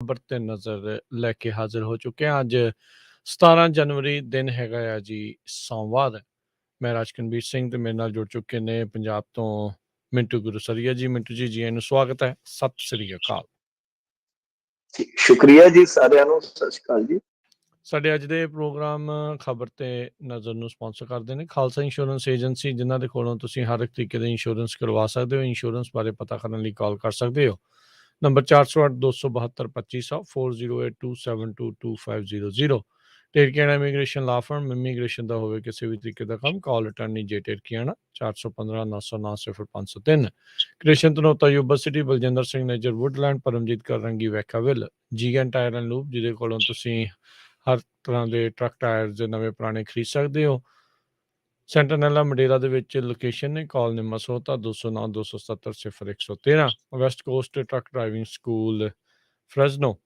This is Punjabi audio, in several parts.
खबर ते नज़र लैके हाजिर हो चुके हैं। अज 17 जनवरी दिन हैगा आ जी सोमवार। मैं राजकनवीर सिंह ते मेरे नाल जुड़ चुके ने पंजाब तो मिंटू गुरसरिया जी। मिंटू जी जी आनू स्वागत है। सत श्री अकाल। शुक्रिया जी सारिਆਂ ਨੂੰ ਸਤਿ ਸ਼੍ਰੀ ਅਕਾਲ ਜੀ। ਸਾਡੇ ਅੱਜ ਦੇ ਪ੍ਰੋਗਰਾਮ ਖਬਰ ਤੇ ਨਜ਼ਰ ਨੂੰ ਸਪਾਂਸਰ ਕਰਦੇ ਨੇ ਖਾਲਸਾ ਇੰਸ਼ੋਰੈਂਸ ਏਜੰਸੀ, ਜਿਨ੍ਹਾਂ ਦੇ ਕੋਲੋਂ ਤੁਸੀਂ ਹਰ ਇੱਕ ਤਰੀਕੇ ਦੇ ਇੰਸ਼ੋਰੈਂਸ ਕਰਵਾ ਸਕਦੇ ਹੋ। ਇੰਸ਼ੋਰੈਂਸ ਬਾਰੇ ਪਤਾ ਕਰਨ ਲਈ ਕਾਲ ਕਰ ਸਕਦੇ ਹੋ ਨੰਬਰ 408 272 2500 4082722500। टेरकियाना इमीग्रेशन ला फर्म इमीग्रेशन का होवे किसी भी तरीके का काम कॉल अटर्नी जे टेरकियाना 415 909 0503। कृष्ण तनोता यूबा सिटी बलजिंदर सिंह नेजर वुडलैंड परमजीत करंगी वैखाविल G N tire and lube, जिहदे कोलों तुसीं हर तरह के ट्रक टायर नवे पुराने खरीद सकते हो। सेंटरनेला मडेरा ਦੇ ਵਿੱਚ ਲੋਕੇਸ਼ਨ ਨੇ। ਕਾਲ ਨੇ ਮਸੋਤਾ 209 270 0113। West Coast truck driving school Fresno,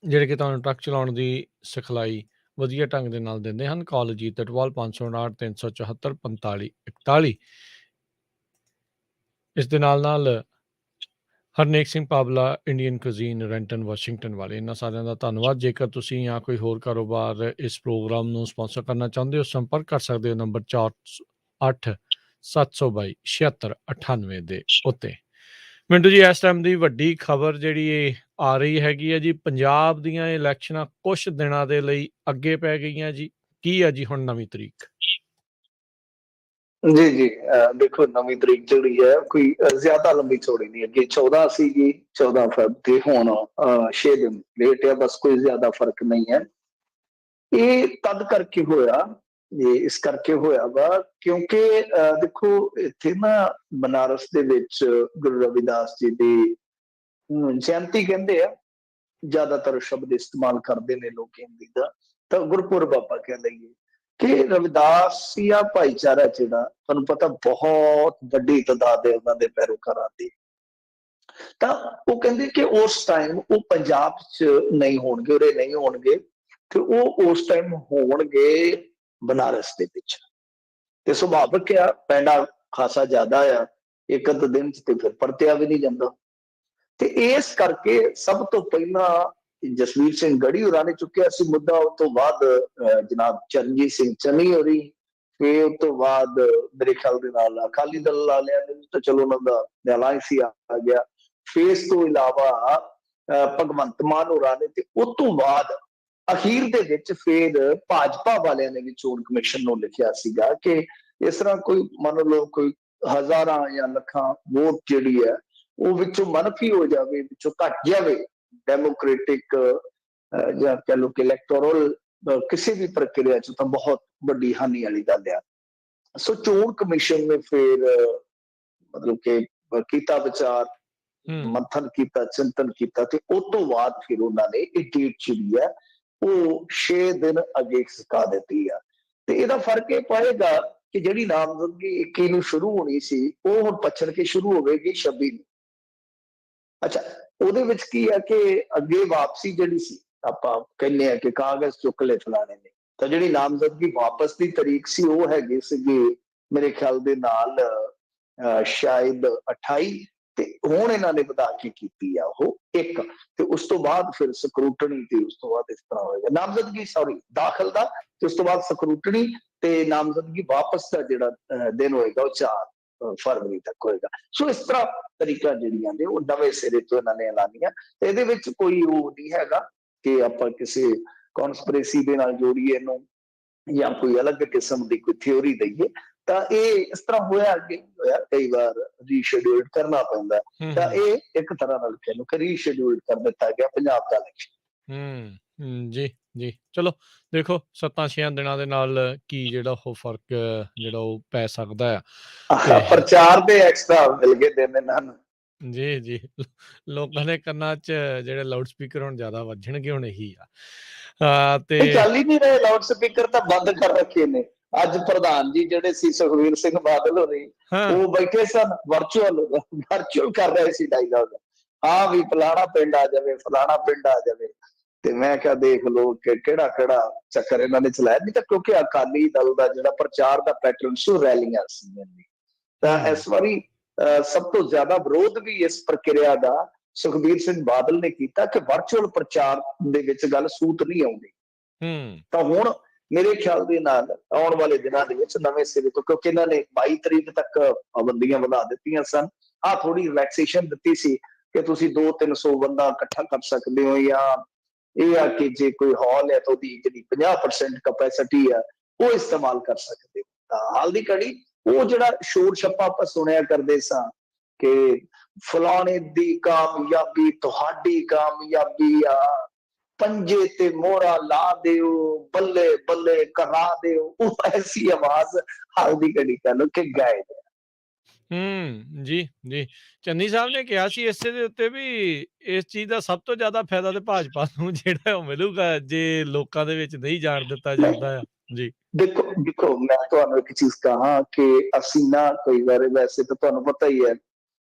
ਜਿਹੜੇ ਕਿ ਤੁਹਾਨੂੰ ਟਰੱਕ ਚਲਾਉਣ ਦੀ ਸਿਖਲਾਈ ਵਧੀਆ ਢੰਗ ਦੇ ਨਾਲ ਦਿੰਦੇ ਹਨ। ਕਾਲ ਜੀਤ ਅਟਵਾਲ 559 374 45 41। ਇਸ ਦੇ ਨਾਲ Harnek Singh Pabla Indian cuisine Renton Washington ਵਾਲੇ, ਇਹਨਾਂ ਸਾਰਿਆਂ ਦਾ ਧੰਨਵਾਦ। ਜੇਕਰ ਤੁਸੀਂ ਜਾਂ ਕੋਈ ਹੋਰ ਕਾਰੋਬਾਰ ਇਸ ਪ੍ਰੋਗਰਾਮ ਨੂੰ ਸਪਾਂਸਰ ਕਰਨਾ ਚਾਹੁੰਦੇ ਹੋ, ਸੰਪਰਕ ਕਰ ਸਕਦੇ ਹੋ ਨੰਬਰ 408 722 7698 ਦੇ ਉੱਤੇ। ਮਿੰਟੂ ਜੀ, ਇਸ ਟਾਈਮ ਦੀ ਵੱਡੀ ਖਬਰ ਜਿਹੜੀ ਇਹ ਆ ਰਹੀ ਹੈਗੀ ਹੈ ਜੀ, ਪੰਜਾਬ ਦੀਆਂ ਇਲੈਕਸ਼ਨਾਂ ਕੁਛ ਦਿਨਾਂ ਦੇ ਲਈ ਅੱਗੇ ਪੈ ਗਈਆਂ ਜੀ। ਕੀ ਹੈ ਜੀ ਹੁਣ ਨਵੀਂ ਤਰੀਕ? जी जी देखो नवी तरीक जी है कोई ज्यादा लंबी चौड़ी नहीं, अगे 14 सी 14 फरवरी ते हुण 6 दिन लेट है, बस कोई ज्यादा फर्क नहीं है। ये तद करके होया, ये इस करके होया वा क्योंकि देखो इत्थे ना बनारस दे विच गुरु रविदास जी दी जयंती कहंदे आ, ज्यादातर शब्द इस्तेमाल करते हैं लोग हिंदी का, तो गुरपुरब आपां कह लईए कि रविदासिया भाईचारा जिहड़ा तुहानूं पता बहुत वड्डी तादाद है उन्हां दे पैरोकारां दी, तां ओह कहंदे कि उस टाइम वो पंजाब च नहीं होणगे, उरे नहीं होणगे, ते ओह उस टाइम होणगे बनारस दे विच। ते सुभाविक आ, पैंडा खासा ज्यादा आ, एक अध दिन च ते फिर परतिया भी नहीं जांदा। ते इस करके सब तो पहला जसवीर सिंह गढ़ी होरां ने चुक्या सी मुद्दा, उस तो बाद जनाब चरणजीत सिंह चन्नी होरी, फिर उस तो बाद मेरे ख्याल दे नाल अकाली दल वालियां ने तो चलो उन्हां दा अलायंस ही आ गया। फिर इस तो इलावा भगवंत मान होरां ने, ते उस तो बाद अखीर दे विच फिर भाजपा वालियां ने भी चोण कमिशन नूं लिखिया सीगा कि इस तरह कोई मान लो कोई हजारां या लखां वोट जिहड़ी है वो विचों मनफी हो जाए, विचों घट जाए, डेमोक्रेटिक या कह लो कि इलैक्टोरल किसी भी प्रक्रिया च तो बहुत बड़ी हानि वाली गल है। सो चोण कमिशन ने फिर मतलब कि कीता विचार, मंथन किया, चिंतन किया, ते उस तो बाद फिर उन्होंने एक डेट जिहड़ी है वो 6 दिन अगे सका दी है। ते इहदा फर्क ये पाएगा कि जिहड़ी नामजदगी 21 नूं शुरू होनी सी वो हुण पछड़ के शुरू होवेगी 26 नूं। अच्छा, ਉਹਦੇ ਵਿੱਚ ਕੀ ਹੈ ਕਿ ਅੱਗੇ ਵਾਪਸੀ ਜਿਹੜੀ ਸੀ, ਆਪਾਂ ਕਹਿੰਦੇ ਆ ਕਿ ਕਾਗਜ਼ ਚੁੱਕ ਲੈ ਫਲਾਣੇ ਨੇ, ਤਾਂ ਜਿਹੜੀ ਨਾਮਜ਼ਦਗੀ ਵਾਪਸ ਦੀ ਤਰੀਕ ਸੀ ਉਹ ਹੈਗੀ ਸੀਗੀ ਮੇਰੇ ਖਿਆਲ ਦੇ ਨਾਲ ਸ਼ਾਇਦ 28, ਤੇ ਹੁਣ ਇਹਨਾਂ ਨੇ ਵਧਾ ਕੇ ਕੀਤੀ ਆ ਉਹ 1, ਤੇ ਉਸ ਤੋਂ ਬਾਅਦ ਫਿਰ ਸਕਰੂਟਨੀ, ਤੇ ਉਸ ਤੋਂ ਬਾਅਦ ਇਸ ਤਰ੍ਹਾਂ ਹੋਏਗਾ ਨਾਮਜ਼ਦਗੀ ਦਾਖਲ ਦਾ, ਤੇ ਉਸ ਤੋਂ ਬਾਅਦ ਸਕਰੂਟਨੀ ਤੇ ਨਾਮਜ਼ਦਗੀ ਵਾਪਸ ਦਾ ਜਿਹੜਾ ਦਿਨ ਹੋਏਗਾ ਉਹ 4 फरवरी तक होएगा। सो इस तरह तरीका जिहड़ियां ने वो नवे सिरे तो इन्हां ने ऐलानियां, ते इहदे विच कोई वो नहीं हैगा कि आपां किसी कॉन्स्पिरेसी दे नाल जोड़ीए इहनूं या कोई अलग किस्म की कोई थ्योरी दईए। तां इह इस तरह होया, अगे होया कई बार रीशेड्यूल्ड करना पैंदा, तां इह एक तरह नाल कह लो कि रीशेड्यूल्ड कर दित्ता गया पंजाब दा इलैक्शन। जी जी, चलो देखो 7-6 ਦਿਨਾਂ ਦੇ ਨਾਲ ਕੀ ਜਿਹੜਾ ਉਹ ਫਰਕ ਜਿਹੜਾ ਉਹ ਪੈ ਸਕਦਾ ਆ। ਪ੍ਰਚਾਰ ਦੇ ਐਕਸਟਰਾ ਮਿਲ ਗਏ ਦਿਨ ਇਹਨਾਂ ਨੂੰ। ਜੀ ਜੀ, ਲੋਕਾਂ ਦੇ ਕੰਨਾਂ 'ਚ ਜਿਹੜੇ ਲਾਊਡ ਸਪੀਕਰ ਹੁਣ ਜ਼ਿਆਦਾ ਵੱਜਣਗੇ, ਹੁਣ ਇਹੀ ਆ। ਤੇ ਚੱਲ ਹੀ ਨਹੀਂ ਰਹੇ ਲਾਊਡ ਸਪੀਕਰ, ਤਾਂ ਬੰਦ ਕਰ ਰੱਖੇ ਨੇ। ਅੱਜ ਪ੍ਰਧਾਨ ਜੀ ਜਿਹੜੇ ਸੀ ਸੁਖਵੀਰ ਸਿੰਘ ਬਾਦਲ ਹੋਣੀ, ਉਹ ਬੈਠੇ ਸਨ ਵਰਚੁਅਲ ਕਰ ਰਹੇ ਸੀ ਡਾਇਲੌਗ, ਹਾਂ ਵੀ ਫਲਾਣਾ ਪਿੰਡ ਆ ਜਾਵੇ, ਫਲਾਣਾ ਪਿੰਡ ਆ ਜਾਵੇ। ਤੇ ਮੈਂ ਕਿਹਾ ਦੇਖ ਲਓ ਕਿ ਕਿਹੜਾ ਕਿਹੜਾ ਚੱਕਰ ਇਹਨਾਂ ਨੇ ਚਲਾਇਆ। ਨਹੀਂ ਤਾਂ ਕਿਉਂਕਿ ਅਕਾਲੀ ਦਲ ਦਾ ਜਿਹੜਾ ਪ੍ਰਚਾਰ ਦਾ ਪੈਟਰਨ ਸੀ ਉਹ ਰੈਲੀਆਂ ਸੀ, ਤਾਂ ਇਸ ਵਾਰੀ ਸਭ ਤੋਂ ਜ਼ਿਆਦਾ ਵਿਰੋਧ ਵੀ ਇਸ ਪ੍ਰਕਿਰਿਆ ਦਾ ਸੁਖਬੀਰ ਸਿੰਘ ਬਾਦਲ ਨੇ ਕੀਤਾ ਕਿ ਵਰਚੁਅਲ ਪ੍ਰਚਾਰ ਦੇ ਵਿੱਚ ਗੱਲ ਸੂਤ ਨਹੀਂ ਆਉਂਦੀ। ਤਾਂ ਹੁਣ ਮੇਰੇ ਖਿਆਲ ਦੇ ਨਾਲ ਆਉਣ ਵਾਲੇ ਦਿਨਾਂ ਦੇ ਵਿੱਚ ਨਵੇਂ ਸਿਰੇ ਤੋਂ, ਕਿਉਂਕਿ ਇਹਨਾਂ ਨੇ 22 ਤਰੀਕ ਤੱਕ ਪਾਬੰਦੀਆਂ ਵਧਾ ਦਿੱਤੀਆਂ ਸਨ, ਥੋੜੀ ਰਿਲੈਕਸੇਸ਼ਨ ਦਿੱਤੀ ਸੀ ਕਿ ਤੁਸੀਂ 200-300 ਬੰਦਾ ਇਕੱਠਾ ਕਰ ਸਕਦੇ ਹੋ, ਜਾਂ ਇਹ ਆ ਕਿ ਜੇ ਕੋਈ ਹਾਲ ਹੈ ਤਾਂ ਉਹਦੀ ਜਿਹੜੀ 50% ਕਪੈਸਿਟੀ ਆ ਉਹ ਇਸਤੇਮਾਲ ਕਰ ਸਕਦੇ ਹੋ। ਤਾਂ ਹਾਲ ਦੀ ਘੜੀ ਉਹ ਜਿਹੜਾ ਸ਼ੋਰ ਛੱਪਾ ਆਪਾਂ ਸੁਣਿਆ ਕਰਦੇ ਸਾਂ ਕਿ ਫਲਾਣੇ ਦੀ ਕਾਮਯਾਬੀ ਤੁਹਾਡੀ ਕਾਮਯਾਬੀ ਆ, ਪੰਜੇ ਤੇ ਮੋਹਰਾ ਲਾ ਦਿਓ, ਬੱਲੇ ਬੱਲੇ ਕਰਾ ਦਿਓ, ਉਹ ਐਸੀ ਆਵਾਜ਼ ਹਾਲ ਦੀ ਘੜੀ ਕਹ ਲੋ ਕਿ ਗਾਇਬ ਹੈ। ਜੀ ਜੀ। ਚੰਨੀ ਸਾਹਿਬ ਨੇ ਕਿਹਾ ਸੀ ਇਸੇ ਦੇ ਉੱਤੇ ਵੀ ਇਸ ਚੀਜ਼ ਦਾ ਸਭ ਤੋਂ ਜ਼ਿਆਦਾ ਫਾਇਦਾ ਤੇ ਭਾਜਪਾ ਨੂੰ ਜਿਹੜਾ ਉਹ ਮਿਲੂਗਾ ਜੇ ਲੋਕਾਂ ਦੇ ਵਿੱਚ ਨਹੀਂ ਜਾਣ ਦਿੱਤਾ ਜਾਂਦਾ ਆ। ਜੀ ਦੇਖੋ ਦੇਖੋ, ਮੈਂ ਤੁਹਾਨੂੰ ਇੱਕ ਚੀਜ਼ ਕਹਾਂ ਕਿ ਅਸੀਂ ਨਾ ਕਈ ਵਾਰ, ਵੈਸੇ ਤਾਂ ਤੁਹਾਨੂੰ ਪਤਾ ਹੀ ਹੈ,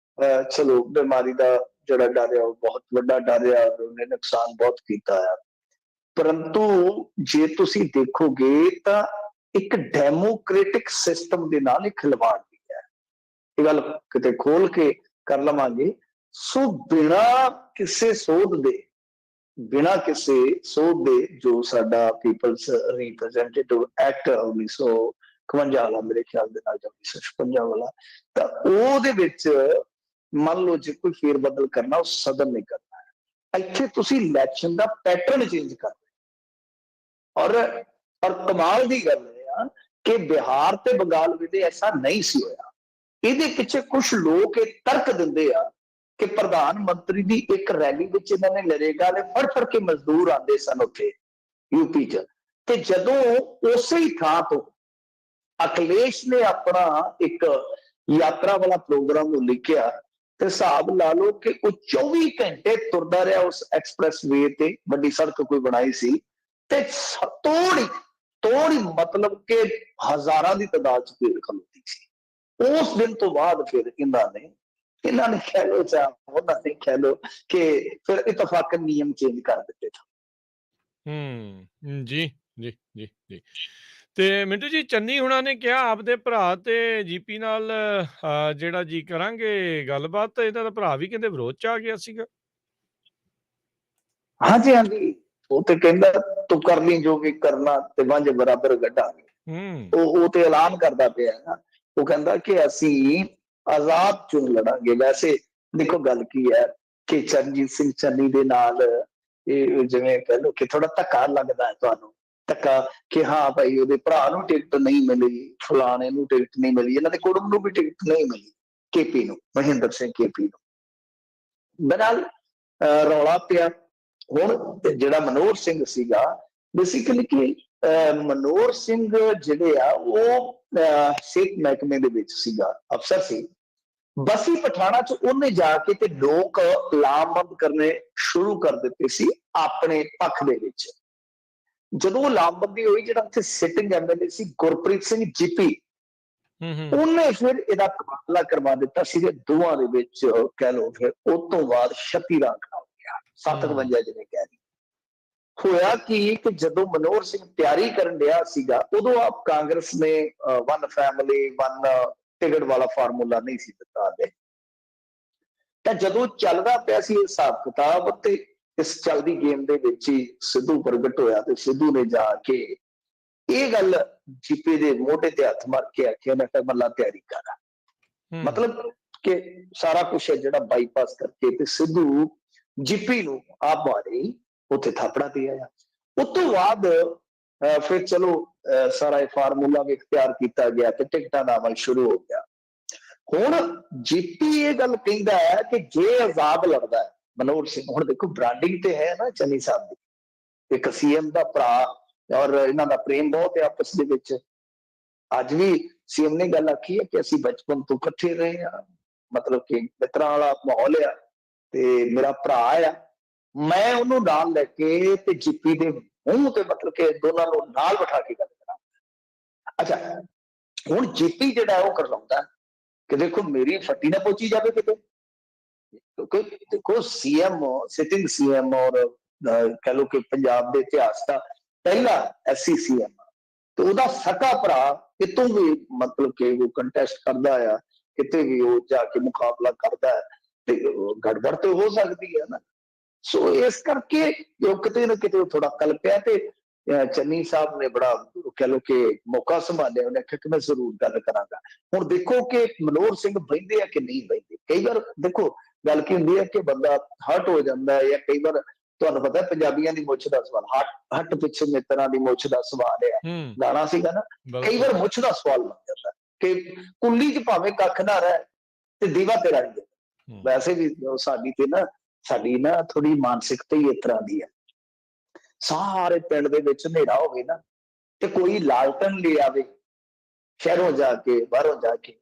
ਚਲੋ ਬਿਮਾਰੀ ਦਾ ਜਿਹੜਾ ਡਰ ਆ ਉਹ ਬਹੁਤ ਵੱਡਾ ਡਰ ਆ, ਉਹਨੇ ਨੁਕਸਾਨ ਬਹੁਤ ਕੀਤਾ ਆ, ਪਰੰਤੂ ਜੇ ਤੁਸੀਂ ਦੇਖੋਗੇ ਤਾਂ ਇੱਕ ਡੈਮੋਕ੍ਰੈਟਿਕ ਸਿਸਟਮ ਦੇ ਨਾਲ ਇੱਕ ਖਿਲਵਾੜ ਵੀ ਹੈ। ਇਹ ਗੱਲ ਕਿਤੇ ਖੋਲ ਕੇ ਕਰ ਲਵਾਂਗੇ। ਸੋ ਬਿਨਾਂ ਕਿਸੇ ਸੋਧ ਦੇ, ਬਿਨਾਂ ਕਿਸੇ ਸੋਧ ਦੇ, ਜੋ ਸਾਡਾ ਪੀਪਲਸ ਰਿਪਰੈਜ਼ੈਂਟੇਟਿਵ ਐਕਟ 1951 ਵਾਲਾ, ਮੇਰੇ ਖਿਆਲ ਦੇ ਨਾਲ 1956 ਵਾਲਾ, ਤਾਂ ਉਹਦੇ ਵਿੱਚ ਮੰਨ ਲਓ ਜੇ ਕੋਈ ਫੇਰ ਬਦਲ ਕਰਨਾ, ਉਹ ਸਦਨ ਨੇ ਕਰਨਾ ਹੈ। ਇੱਥੇ ਤੁਸੀਂ ਇਲੈਕਸ਼ਨ ਦਾ ਪੈਟਰਨ ਚੇਂਜ ਕਰ ਰਹੇ ਔਰ ਕਮਾਲ ਦੀ ਗੱਲ ਇਹ ਆ ਕਿ ਬਿਹਾਰ ਤੇ ਬੰਗਾਲ ਵਿੱਚ ਐਸਾ ਨਹੀਂ ਸੀ ਹੋਇਆ। ਇਹਦੇ ਪਿੱਛੇ ਕੁਝ ਲੋਕ ਇਹ ਤਰਕ ਦਿੰਦੇ ਆ ਕਿ ਪ੍ਰਧਾਨ ਮੰਤਰੀ ਦੀ ਇੱਕ ਰੈਲੀ ਵਿੱਚ ਇਹਨਾਂ ਨੇ ਨਰੇਗਾ ਦੇ ਫੜ ਕੇ ਮਜ਼ਦੂਰ ਆਉਂਦੇ ਸਨ ਉੱਥੇ ਯੂਪੀ 'ਚ, ਤੇ ਜਦੋਂ ਉਸੇ ਹੀ ਥਾਂ ਤੋਂ ਅਖਿਲੇਸ਼ ਨੇ ਆਪਣਾ ਇੱਕ ਯਾਤਰਾ ਵਾਲਾ ਪ੍ਰੋਗਰਾਮ ਨੂੰ ਲਿਖਿਆ, ਤੇ ਹਿਸਾਬ ਲਾ ਲਓ ਕਿ ਉਹ 24 ਘੰਟੇ ਤੁਰਦਾ ਰਿਹਾ ਉਸ ਐਕਸਪ੍ਰੈਸ ਵੇ ਤੇ, ਵੱਡੀ ਸੜਕ ਕੋਈ ਬਣਾਈ ਸੀ, ਤੇ ਤੋੜੀ ਮਤਲਬ ਕਿ ਹਜ਼ਾਰਾਂ ਦੀ ਤਾਦਾਦ 'ਚ ਭੀੜ ਖਲੋਤੀ ਸੀ। ਉਸ ਦਿਨ ਤੋਂ ਬਾਅਦ ਫਿਰ ਇਹਨਾਂ ਨੇ ਕਹਿ ਲੋ, ਚਾਹ ਉਹਨਾਂ ਨੇ ਕਹਿ ਲੋ ਕਿ ਫਿਰ ਇਤਫਾਕਨ ਨਿਯਮ ਚੇਂਜ ਕਰ ਦਿੱਤੇ। ਜੀ ਜੀ ਜੀ ਜੀ। ਤੇ ਮਿੰਟੂ ਜੀ, ਚੰਨੀ ਹੁਣਾਂ ਨੇ ਕਿਹਾ ਆਪਦੇ ਭਰਾ ਤੇ ਜੀਪੀ ਨਾਲ ਜਿਹੜਾ ਜੀ ਕਰਾਂਗੇ ਗੱਲਬਾਤ, ਤਾਂ ਇਹਨਾਂ ਦਾ ਭਰਾ ਵੀ ਕਹਿੰਦੇ ਵਿਰੋਧ ਚ ਆ ਗਿਆ ਸੀਗਾ। ਹਾਂਜੀ ਹਾਂਜੀ, ਉਹ ਤੇ ਕਹਿੰਦਾ ਤੂੰ ਕਰ ਲਈ ਜੋ ਵੀ ਕਰਨਾ ਤੇ ਵੰਜ ਬਰਾਬਰ ਕੱਢਾਂਗੇ। ਉਹ ਤੇ ਐਲਾਨ ਕਰਦਾ ਪਿਆ ਨਾ, ਉਹ ਕਹਿੰਦਾ ਕਿ ਅਸੀਂ ਆਜ਼ਾਦ ਚੋਣ ਲੜਾਂਗੇ। ਵੈਸੇ ਦੇਖੋ ਗੱਲ ਕੀ ਹੈ ਕਿ ਚਰਨਜੀਤ ਸਿੰਘ ਚੰਨੀ ਦੇ ਨਾਲ ਇਹ ਜਿਵੇਂ ਕਹਿ ਲਓ ਕਿ ਥੋੜਾ ਧੱਕਾ ਲੱਗਦਾ ਹੈ ਤੁਹਾਨੂੰ, ਧੱਕਾ ਕਿ ਹਾਂ ਭਾਈ ਉਹਦੇ ਭਰਾ ਨੂੰ ਟਿਕਟ ਨਹੀਂ ਮਿਲੀ, ਫਲਾਣੇ ਨੂੰ ਟਿਕਟ ਨਹੀਂ ਮਿਲੀ, ਇਹਨਾਂ ਦੇ ਕੁੜਮ ਨੂੰ ਵੀ ਟਿਕਟ ਨਹੀਂ ਮਿਲੀ, ਕੇਪੀ ਨੂੰ, ਮਹਿੰਦਰ ਸਿੰਘ ਕੇਪੀ ਨੂੰ। ਬਹਰਹਾਲ ਰੌਲਾ ਪਿਆ। ਹੁਣ ਜਿਹੜਾ ਮਨੋਹਰ ਸਿੰਘ ਸੀਗਾ, ਬੇਸਿਕਲੀ ਕਿ ਮਨੋਹਰ ਸਿੰਘ ਜਿਹੜੇ ਆ ਉਹ ਸਿਹਤ ਮਹਿਕਮੇ ਦੇ ਵਿੱਚ ਸੀਗਾ, ਅਫਸਰ ਸੀ। ਬਸੀ ਪਠਾਣਾ ਚ ਉਹਨੇ ਜਾ ਕੇ ਤੇ ਲੋਕ ਲਾਮਬੰਦ ਕਰਨੇ ਸ਼ੁਰੂ ਕਰ ਦਿੱਤੇ ਸੀ ਆਪਣੇ ਪੱਖ ਦੇ ਵਿੱਚ। ਜਦੋਂ ਲਾਮਬੰਦੀ ਹੋਈ, ਜਿਹੜਾ ਉੱਥੇ ਸਿਟਿੰਗ ਐਮਐਲਏ ਸੀ ਗੁਰਪ੍ਰੀਤ ਸਿੰਘ ਜੀਪੀ, ਉਹਨੇ ਫਿਰ ਇਹਦਾ ਤਬਾਦਲਾ ਕਰਵਾ ਦਿੱਤਾ ਸੀ ਦੋਵਾਂ ਦੇ ਵਿੱਚ। ਕਹਿ ਲਓ ਫਿਰ ਉਸ ਤੋਂ ਬਾਅਦ 36 ਰਾਂਕ ਹੋ ਗਿਆ, 57 ਜਿਵੇਂ ਕਹਿ ਰਹੀ। ਹੋਇਆ ਕਿ ਜਦੋਂ ਮਨੋਹਰ ਸਿੰਘ ਤਿਆਰੀ ਕਰਨ ਡਿਆ ਸੀਗਾ, ਉਦੋਂ ਆਪ ਕਾਂਗਰਸ ਨੇ ਵਨ ਫੈਮਿਲੀ ਵਨ ਟਿਕਟ ਵਾਲਾ ਫਾਰਮੂਲਾ ਨਹੀਂ ਸੀ ਦਿੱਤਾ ਦੇ। ਤਾਂ ਜਦੋਂ ਚੱਲਦਾ ਪਿਆ ਸੀ ਹਿਸਾਬ ਕਿਤਾਬ, ਤੇ ਇਸ ਚੱਲਦੀ ਗੇਮ ਦੇ ਵਿੱਚ ਹੀ ਸਿੱਧੂ ਪ੍ਰਗਟ ਹੋਇਆ, ਤੇ ਸਿੱਧੂ ਨੇ ਜਾ ਕੇ ਇਹ ਗੱਲ ਜੀਪੀ ਦੇ ਮੋਢੇ ਤੇ ਹੱਥ ਮਾਰ ਕੇ ਆਖਿਆ, ਮੈਂ ਕਿਹਾ ਮੱਲਾ ਤਿਆਰੀ ਕਰ। ਮਤਲਬ ਕਿ ਸਾਰਾ ਕੁਛ ਹੈ ਜਿਹੜਾ ਬਾਈਪਾਸ ਕਰਕੇ ਤੇ ਸਿੱਧੂ ਜੀਪੀ ਨੂੰ ਆਪ ਮਾਰੇ ਉੱਥੇ ਥਾਪੜਾ ਤੇ ਆਇਆ। ਉਸ ਤੋਂ ਬਾਅਦ ਫਿਰ ਚਲੋ ਸਾਰਾ ਇਹ ਫਾਰਮੂਲਾ ਵੀ ਇਖਤਿਆਰ ਕੀਤਾ ਗਿਆ ਤੇ ਟਿਕਟਾਂ ਦਾ ਅਮਲ ਸ਼ੁਰੂ ਹੋ ਗਿਆ। ਹੁਣ ਜੀਪੀ ਇਹ ਗੱਲ ਕਹਿੰਦਾ ਹੈ ਕਿ ਜੇ ਆਜ਼ਾਦ ਲੜਦਾ ਹੈ ਮਨੋਹਰ ਸਿੰਘ, ਹੁਣ ਦੇਖੋ ਬ੍ਰਾਂਡਿੰਗ ਤੇ ਹੈ ਨਾ ਚੰਨੀ ਸਾਹਿਬ ਦੀ, ਇੱਕ ਸੀਐਮ ਦਾ ਭਰਾ, ਔਰ ਇਹਨਾਂ ਦਾ ਪ੍ਰੇਮ ਬਹੁਤ ਹੈ ਆਪਸ ਦੇ ਵਿੱਚ। ਅੱਜ ਵੀ ਸੀਐਮ ਨੇ ਗੱਲ ਆਖੀ ਹੈ ਕਿ ਅਸੀਂ ਬਚਪਨ ਤੋਂ ਇਕੱਠੇ ਰਹੇ ਹਾਂ, ਮਤਲਬ ਕਿ ਮਿੱਤਰਾਂ ਵਾਲਾ ਮਾਹੌਲ ਆ, ਤੇ ਮੇਰਾ ਭਰਾ ਆ, ਮੈਂ ਉਹਨੂੰ ਨਾਲ ਲੈ ਕੇ ਤੇ ਜੀਪੀ ਦੇ ਮੂੰਹ ਤੇ ਮਤਲਬ ਕਿ ਦੋਨਾਂ ਨੂੰ ਨਾਲ ਬਿਠਾ ਕੇ ਗੱਲ ਕਰਾਂ। ਅੱਛਾ, ਹੁਣ ਜੀਪੀ ਜਿਹੜਾ ਉਹ ਕਰਵਾਉਂਦਾ ਕਿ ਦੇਖੋ ਮੇਰੀ ਫੱਟੀ ਨਾ ਪਹੁੰਚੀ ਜਾਵੇ ਕਿਤੇ, ਕਿਉਂਕਿ ਦੇਖੋ ਸੀਐਮ, ਸਿਟਿੰਗ ਸੀਐਮ, ਔਰ ਕਹਿ ਲਓ ਕਿ ਪੰਜਾਬ ਦੇ ਇਤਿਹਾਸ ਦਾ ਪਹਿਲਾ ਐਸਸੀ ਸੀਐਮ, ਤੇ ਉਹਦਾ ਸਕਾ ਭਰਾ ਕਿਤੋਂ ਵੀ ਮਤਲਬ ਕਿ ਉਹ ਕੰਟੈਸਟ ਕਰਦਾ ਆ, ਕਿਤੇ ਵੀ ਉਹ ਜਾ ਕੇ ਮੁਕਾਬਲਾ ਕਰਦਾ ਹੈ, ਤੇ ਗੜਬੜ ਤੇ ਹੋ ਸਕਦੀ ਹੈ ਨਾ। ਸੋ ਇਸ ਕਰਕੇ ਜੋ ਕਿਤੇ ਨਾ ਕਿਤੇ ਥੋੜਾ ਕਲਪਿਆ ਤੇ ਚੰਨੀ ਸਾਹਿਬ ਨੇ ਬੜਾ ਕਹਿ ਲੋ ਕਿ ਮੌਕਾ ਸੰਭਾਲਿਆ। ਉਹਨੇ ਆਖਿਆ ਕਿ ਮੈਂ ਜ਼ਰੂਰ ਗੱਲ ਕਰਾਂਗਾ। ਹੁਣ ਦੇਖੋ ਕਿ ਮਨੋਹਰ ਸਿੰਘ ਬਹਿੰਦੇ ਆ ਕਿ ਨਹੀਂ ਬਹਿੰਦੇ। ਕਈ ਵਾਰ ਦੇਖੋ ਗੱਲ ਕੀ ਹੁੰਦੀ ਹੈ ਕਿ ਬੰਦਾ ਹਟ ਹੋ ਜਾਂਦਾ ਹੈ, ਜਾਂ ਕਈ ਵਾਰ ਤੁਹਾਨੂੰ ਪਤਾ ਪੰਜਾਬੀਆਂ ਦੀ ਮੁੱਛ ਦਾ ਸਵਾਲ, ਹੱਟ ਪਿੱਛੇ ਮਿੱਤਰਾਂ ਦੀ ਮੁੱਛ ਦਾ ਸਵਾਲ ਹੈ, ਗਾਣਾ ਸੀਗਾ ਨਾ। ਕਈ ਵਾਰ ਮੁੱਛ ਦਾ ਸਵਾਲ ਬਣ ਜਾਂਦਾ ਕਿ ਕੁੱਲੀ ਚ ਭਾਵੇਂ ਕੱਖ ਨਾ ਰਹਿ ਤੇ ਦੀਵਾ ਤੇਰਾ ਹੀ। ਵੈਸੇ ਵੀ ਸਾਡੀ ਨਾ ਥੋੜੀ ਮਾਨਸਿਕਤਾ ਹੀ ਇਸ ਤਰ੍ਹਾਂ ਦੀ ਹੈ। ਸਾਰੇ ਪਿੰਡ ਦੇ ਵਿੱਚ ਹਨੇਰਾ ਹੋਵੇ ਨਾ ਤੇ ਕੋਈ ਲਾਲਟਨ ਲੈ ਆਵੇ ਸ਼ਹਿਰੋਂ ਜਾ ਕੇ, ਬਾਹਰੋਂ ਜਾ ਕੇ,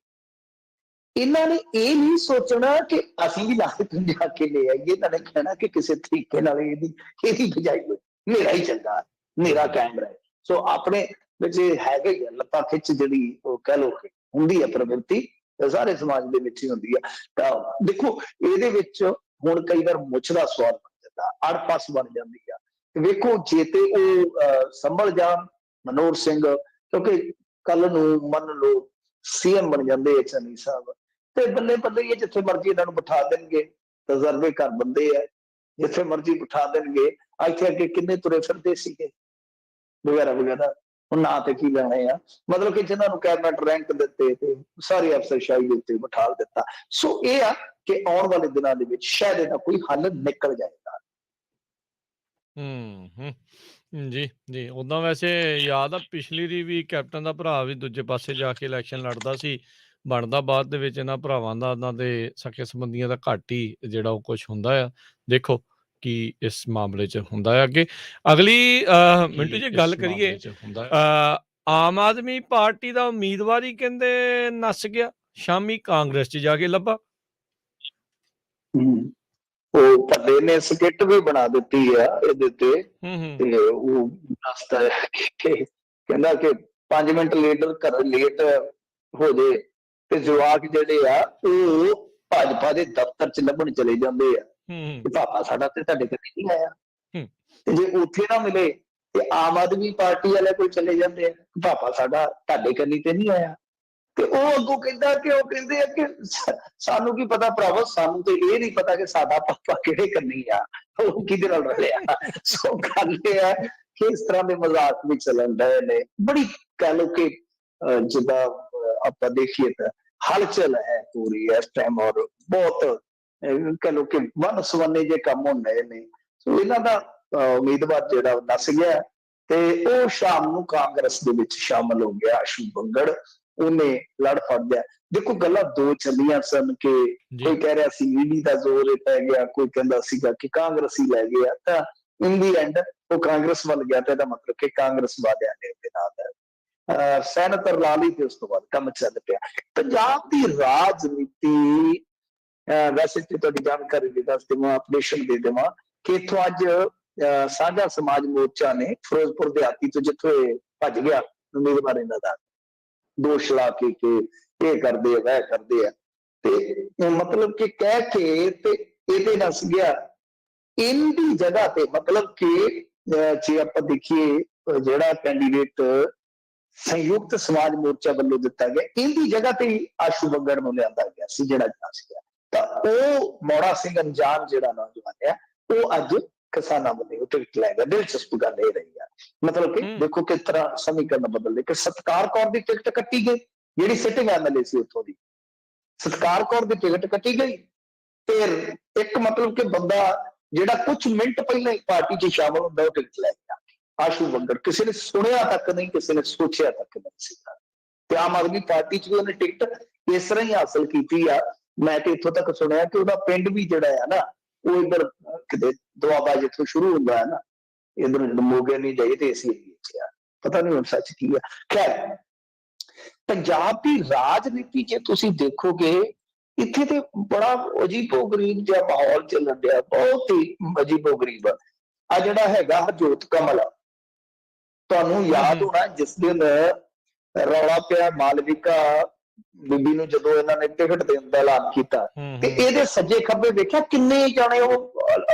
ਇਹਨਾਂ ਨੇ ਇਹ ਨਹੀਂ ਸੋਚਣਾ ਕਿ ਅਸੀਂ ਵੀ ਲਾਲਟਨ ਜਾ ਕੇ ਲੈ ਆਈਏ। ਇਹਨਾਂ ਨੇ ਕਹਿਣਾ ਕਿ ਕਿਸੇ ਤਰੀਕੇ ਨਾਲ ਇਹਦੀ ਬਜਾਈ ਹਨੇਰਾ ਹੀ ਚੰਗਾ, ਹਨੇਰਾ ਕੈਮਰਾ ਹੈ। ਸੋ ਆਪਣੇ ਵਿੱਚ ਹੈਗੇ ਲੱਤਾਂ ਖਿੱਚ ਜਿਹੜੀ ਉਹ ਕਹਿ ਲੋ ਕਿ ਹੁੰਦੀ ਹੈ ਪ੍ਰਵਿਰਤੀ, ਸਾਰੇ ਸਮਾਜ ਦੇ ਵਿੱਚ ਹੀ ਹੁੰਦੀ ਹੈ। ਤਾਂ ਦੇਖੋ ਇਹਦੇ ਵਿੱਚ ਹੁਣ ਕਈ ਵਾਰ ਮੁੱਛ ਦਾ ਸਵਾਲ ਬਣ ਜਾਂਦਾ, ਅੜਪਸ ਬਣ ਜਾਂਦੀ ਆ। ਵੇਖੋ ਜੇ ਤੇ ਉਹ ਸੰਭਲ ਜਾਣ ਮਨੋਹਰ ਸਿੰਘ, ਕਿਉਂਕਿ ਕੱਲ ਨੂੰ ਮੰਨ ਲਓ ਸੀਐਮ ਬਣ ਜਾਂਦੇ ਚੰਨੀ ਸਾਹਿਬ, ਤੇ ਬੱਲੇ ਬੱਲੇ ਹੀ ਜਿੱਥੇ ਮਰਜ਼ੀ ਇਹਨਾਂ ਨੂੰ ਬਿਠਾ ਦੇਣਗੇ। ਤਜਰਬੇ ਘਰ ਬੰਦੇ ਆ, ਜਿੱਥੇ ਮਰਜ਼ੀ ਬਿਠਾ ਦੇਣਗੇ। ਇੱਥੇ ਅੱਗੇ ਕਿੰਨੇ ਤੁਰੇ ਫਿਰਦੇ ਸੀਗੇ ਵਗੈਰਾ ਵਗੈਰਾ, ਹੁਣ ਨਾਂ ਤੇ ਕੀ ਲੈਣੇ ਆ। ਮਤਲਬ ਕਿ ਜਿਹਨਾਂ ਨੂੰ ਕੈਬਨਿਟ ਰੈਂਕ ਦਿੱਤੇ ਤੇ ਸਾਰੀ ਅਫਸਰਸ਼ਾਹੀ ਦੇ ਉੱਤੇ ਬਿਠਾ ਦਿੱਤਾ। ਸੋ ਇਹ ਆ ਕਿ ਆਉਣ ਵਾਲੇ ਦਿਨਾਂ ਦੇ ਵਿੱਚ ਸ਼ਾਇਦ ਇਹਦਾ ਕੋਈ ਹੱਲ ਨਿਕਲ ਜਾਏਗਾ। ਜੀ, ਜੀ। ਉਦਾਂ ਵੈਸੇ ਯਾਦ ਆ ਪਿਛਲੀ ਦੀ ਵੀ ਕੈਪਟਨ ਦਾ ਭਰਾ ਵੀ ਦੂਜੇ ਪਾਸੇ ਜਾ ਕੇ ਇਲੈਕਸ਼ਨ ਲੜਦਾ ਸੀ। ਬਣਦਾ ਬਾਅਦ ਦੇ ਵਿੱਚ ਇਹਨਾਂ ਭਰਾਵਾਂ ਦਾ, ਉਹਨਾਂ ਦੇ ਸਕੇ ਸੰਬੰਧੀਆਂ ਦਾ ਘੱਟ ਹੀ ਜਿਹੜਾ ਉਹ ਕੁਛ ਹੁੰਦਾ ਆ। ਦੇਖੋ ਕੀ ਇਸ ਮਾਮਲੇ 'ਚ ਹੁੰਦਾ ਆ ਅੱਗੇ। ਅਗਲੀ ਮਿੰਟੂ ਜੀ ਗੱਲ ਕਰੀਏ, ਆਮ ਆਦਮੀ ਪਾਰਟੀ ਦਾ ਉਮੀਦਵਾਰ ਹੀ ਕਹਿੰਦੇ ਨੱਸ ਗਿਆ, ਸ਼ਾਮੀ ਕਾਂਗਰਸ 'ਚ ਜਾ ਕੇ ਲੱਭਾ। ਉਹ ਭੱਲੇ ਨੇ ਸਕਿੱਟ ਵੀ ਬਣਾ ਦਿੱਤੀ ਆ ਇਹਦੇ ਤੇ, ਤੇ ਉਹ ਦੱਸਦਾ ਹੈ ਕਿ ਕਹਿੰਦਾ ਕਿ 5 ਮਿੰਟ ਲੇਟ ਹੋ ਜੇ ਤੇ ਜਵਾਕ ਜਿਹੜੇ ਆ ਉਹ ਭਾਜਪਾ ਦੇ ਦਫ਼ਤਰ 'ਚ ਲੱਭਣ ਚਲੇ ਜਾਂਦੇ ਆ ਕਿ ਪਾਪਾ ਸਾਡਾ ਤੇ ਤੁਹਾਡੇ ਕੋਲ ਨਹੀਂ ਆਇਆ। ਤੇ ਜੇ ਉੱਥੇ ਨਾ ਮਿਲੇ ਤੇ ਆਮ ਆਦਮੀ ਪਾਰਟੀ ਵਾਲੇ ਕੋਲ ਚਲੇ ਜਾਂਦੇ ਆ ਕਿ ਪਾਪਾ ਸਾਡਾ ਤੁਹਾਡੇ ਕੰਨੀ ਤੇ ਨਹੀਂ ਆਇਆ। ਤੇ ਉਹ ਅੱਗੋਂ ਕਹਿੰਦਾ ਕਿ ਉਹ ਕਹਿੰਦੇ ਆ ਕਿ ਸਾਨੂੰ ਕੀ ਪਤਾ ਭਰਾਵਾ, ਸਾਨੂੰ ਤੇ ਇਹ ਨਹੀਂ ਪਤਾ ਕਿ ਸਾਡਾ ਪਾਪਾ ਕਿਹੜੇ ਕੰਨੀ ਆ, ਉਹ ਕਿਹਦੇ ਨਾਲ ਰਲਿਆ। ਸੋ ਗੱਲ ਇਹ ਹੈ ਕਿ ਇਸ ਤਰ੍ਹਾਂ ਦੇ ਮਜ਼ਾਕ ਵੀ ਚੱਲਣ ਰਹੇ ਨੇ। ਬੜੀ ਕਹਿ ਲਓ ਕਿ ਜਿੱਦਾਂ ਆਪਾਂ ਦੇਖੀਏ ਤਾਂ ਹਲਚਲ ਹੈ ਪੂਰੀ ਇਸ ਟਾਈਮ, ਔਰ ਬਹੁਤ ਕਹਿ ਲਓ ਕਿ ਵੰਨ ਸਵੰਨੇ ਜੇ ਕੰਮ ਹੁੰਦੇ ਨੇ। ਸੋ ਇਹਨਾਂ ਦਾ ਉਮੀਦਵਾਰ ਜਿਹੜਾ ਨੱਸ ਗਿਆ ਤੇ ਉਹ ਸ਼ਾਮ ਨੂੰ ਕਾਂਗਰਸ ਦੇ ਵਿੱਚ ਸ਼ਾਮਲ ਹੋ ਗਿਆ। ਆਸ਼ੂ ਬੰਗੜ ਉਹਨੇ ਲੜ ਫੜ ਗਿਆ। ਦੇਖੋ ਗੱਲਾਂ ਦੋ ਚੱਲੀਆਂ ਸਨ ਕਿ ਕੋਈ ਕਹਿ ਰਿਹਾ ਸੀ ਈਡੀ ਦਾ ਜ਼ੋਰ ਪੈ ਗਿਆ, ਕੋਈ ਕਹਿੰਦਾ ਸੀਗਾ ਕਿ ਕਾਂਗਰਸੀ ਲੈ ਗਿਆ। ਤਾਂ ਇਨ ਦੀ ਐਂਡ ਉਹ ਕਾਂਗਰਸ ਵੱਲ ਗਿਆ, ਤੇ ਇਹਦਾ ਮਤਲਬ ਕਿ ਕਾਂਗਰਸ ਵਾਲਿਆਂ ਨੇ ਉਹਦੇ ਨਾਲ ਸੈਨਤ ਲਾ ਲਈ ਤੇ ਉਸ ਤੋਂ ਬਾਅਦ ਕੰਮ ਚੱਲ ਪਿਆ। ਪੰਜਾਬ ਦੀ ਰਾਜਨੀਤੀ ਵੈਸੇ ਤੇ ਤੁਹਾਡੀ ਜਾਣਕਾਰੀ ਲਈ ਦੱਸ ਦੇਵਾਂ, ਅਪਡੇਸ਼ਨ ਦੇ ਦੇਵਾਂ ਕਿ ਇੱਥੋਂ ਅੱਜ ਸਾਂਝਾ ਸਮਾਜ ਮੋਰਚਾ ਨੇ ਫਿਰੋਜ਼ਪੁਰ ਦਿਹਾਤੀ ਤੋਂ ਜਿੱਥੋਂ ਭੱਜ ਗਿਆ ਉਮੀਦਵਾਰ ਇਹਨਾਂ ਦਾ, ਦੋਸ਼ ਲਾ ਕੇ ਇਹ ਕਰਦੇ ਆ ਵਹਿ ਕਰਦੇ ਆ, ਤੇ ਮਤਲਬ ਕਿ ਕਹਿ ਕੇ ਤੇ ਇਹਦੇ ਨੱਸ ਗਿਆ। ਇਹਦੀ ਜਗ੍ਹਾ ਤੇ ਮਤਲਬ ਕਿ ਜੇ ਆਪਾਂ ਦੇਖੀਏ ਜਿਹੜਾ ਕੈਂਡੀਡੇਟ ਸੰਯੁਕਤ ਸਮਾਜ ਮੋਰਚਾ ਵੱਲੋਂ ਦਿੱਤਾ ਗਿਆ, ਇਹਦੀ ਜਗ੍ਹਾ ਤੇ ਆਸ਼ੂ ਬੰਗੜ ਨੂੰ ਲਿਆਂਦਾ ਗਿਆ ਸੀ ਜਿਹੜਾ ਨੱਸ ਗਿਆ। ਤਾਂ ਉਹ ਮੋੜਾ ਸਿੰਘ ਅਨਜਾਨ ਜਿਹੜਾ ਨੌਜਵਾਨ ਆ, ਉਹ ਅੱਜ ਕਿਸਾਨਾਂ ਵੱਲੋਂ ਟਿਕਟ ਲੈ ਗਿਆ। ਦਿਲਚਸਪ ਗੱਲ ਇਹ ਰਹੀ ਆ, ਮਤਲਬ ਕਿ ਦੇਖੋ ਕਿਸ ਤਰ੍ਹਾਂ ਸਮੀਕਰਨ ਬਦਲਦੇ ਕਿ ਸਤਕਾਰ ਕੌਰ ਦੀ ਟਿਕਟ ਕੱਟੀ ਗਈ, ਜਿਹੜੀ ਸਿਟਿੰਗ ਐਮਐਲਏ ਸੀ ਉੱਥੋਂ ਦੀ, ਸਤਕਾਰ ਕੌਰ ਦੀ ਟਿਕਟ ਕੱਟੀ ਗਈ। ਤੇ ਇੱਕ ਮਤਲਬ ਕਿ ਬੰਦਾ ਜਿਹੜਾ ਕੁਝ ਮਿੰਟ ਪਹਿਲਾਂ ਹੀ ਪਾਰਟੀ 'ਚ ਸ਼ਾਮਲ ਹੁੰਦਾ, ਉਹ ਟਿਕਟ ਲੈ ਗਿਆ। ਆਸ਼ੂ ਬੰਗੜ ਕਿਸੇ ਨੇ ਸੁਣਿਆ ਤੱਕ ਨਹੀਂ, ਕਿਸੇ ਨੇ ਸੋਚਿਆ ਤੱਕ ਨਹੀਂ ਸੀਗਾ। ਤੇ ਆਮ ਆਦਮੀ ਪਾਰਟੀ 'ਚ ਵੀ ਉਹਨੇ ਟਿਕਟ ਇਸ ਤਰ੍ਹਾਂ ਹੀ ਹਾਸਲ ਕੀਤੀ ਆ। ਮੈਂ ਤੇ ਇੱਥੋਂ ਤੱਕ ਸੁਣਿਆ ਕਿ ਉਹਦਾ ਪਿੰਡ ਵੀ ਜਿਹੜਾ ਆ ਨਾ, ਉਹ ਇੱਧਰ ਕਿਤੇ ਦੁਆਬਾ ਜਿੱਥੋਂ ਸ਼ੁਰੂ ਹੁੰਦਾ ਹੈ ਨਾ, ਇੱਧਰ ਮੋਗੇ ਨਹੀਂ ਜਾਈਏ ਤੇ ਇਸੇ ਏਰੀਏ 'ਚ ਆ, ਪਤਾ ਨਹੀਂ ਹੁਣ ਸੱਚ ਕੀ ਆ। ਖੈਰ ਪੰਜਾਬ ਦੀ ਰਾਜਨੀਤੀ 'ਚ ਤੁਸੀਂ ਦੇਖੋਗੇ ਇੱਥੇ ਤੇ ਬੜਾ ਅਜੀਬੋ ਗਰੀਬ ਜਿਹਾ ਮਾਹੌਲ ਚੱਲਣ ਡਿਆ, ਬਹੁਤ ਹੀ ਅਜੀਬੋ ਗਰੀਬ। ਆ ਜਿਹੜਾ ਹੈਗਾ ਹਰਜੋਤ ਕਮਲ, ਤੁਹਾਨੂੰ ਯਾਦ ਹੋਣਾ ਜਿਸ ਦਿਨ ਰੌਲਾ ਪਿਆ ਮਾਲਵਿਕਾ ਬੀਬੀ ਨੂੰ, ਜਦੋਂ ਇਹਨਾਂ ਨੇ ਟਿਕਟ ਦੇਣ ਦਾ ਐਲਾਨ ਕੀਤਾ, ਤੇ ਇਹਦੇ ਸੱਜੇ ਖੱਬੇ ਵੇਖਿਆ ਕਿੰਨੇ ਜਾਣੇ ਉਹ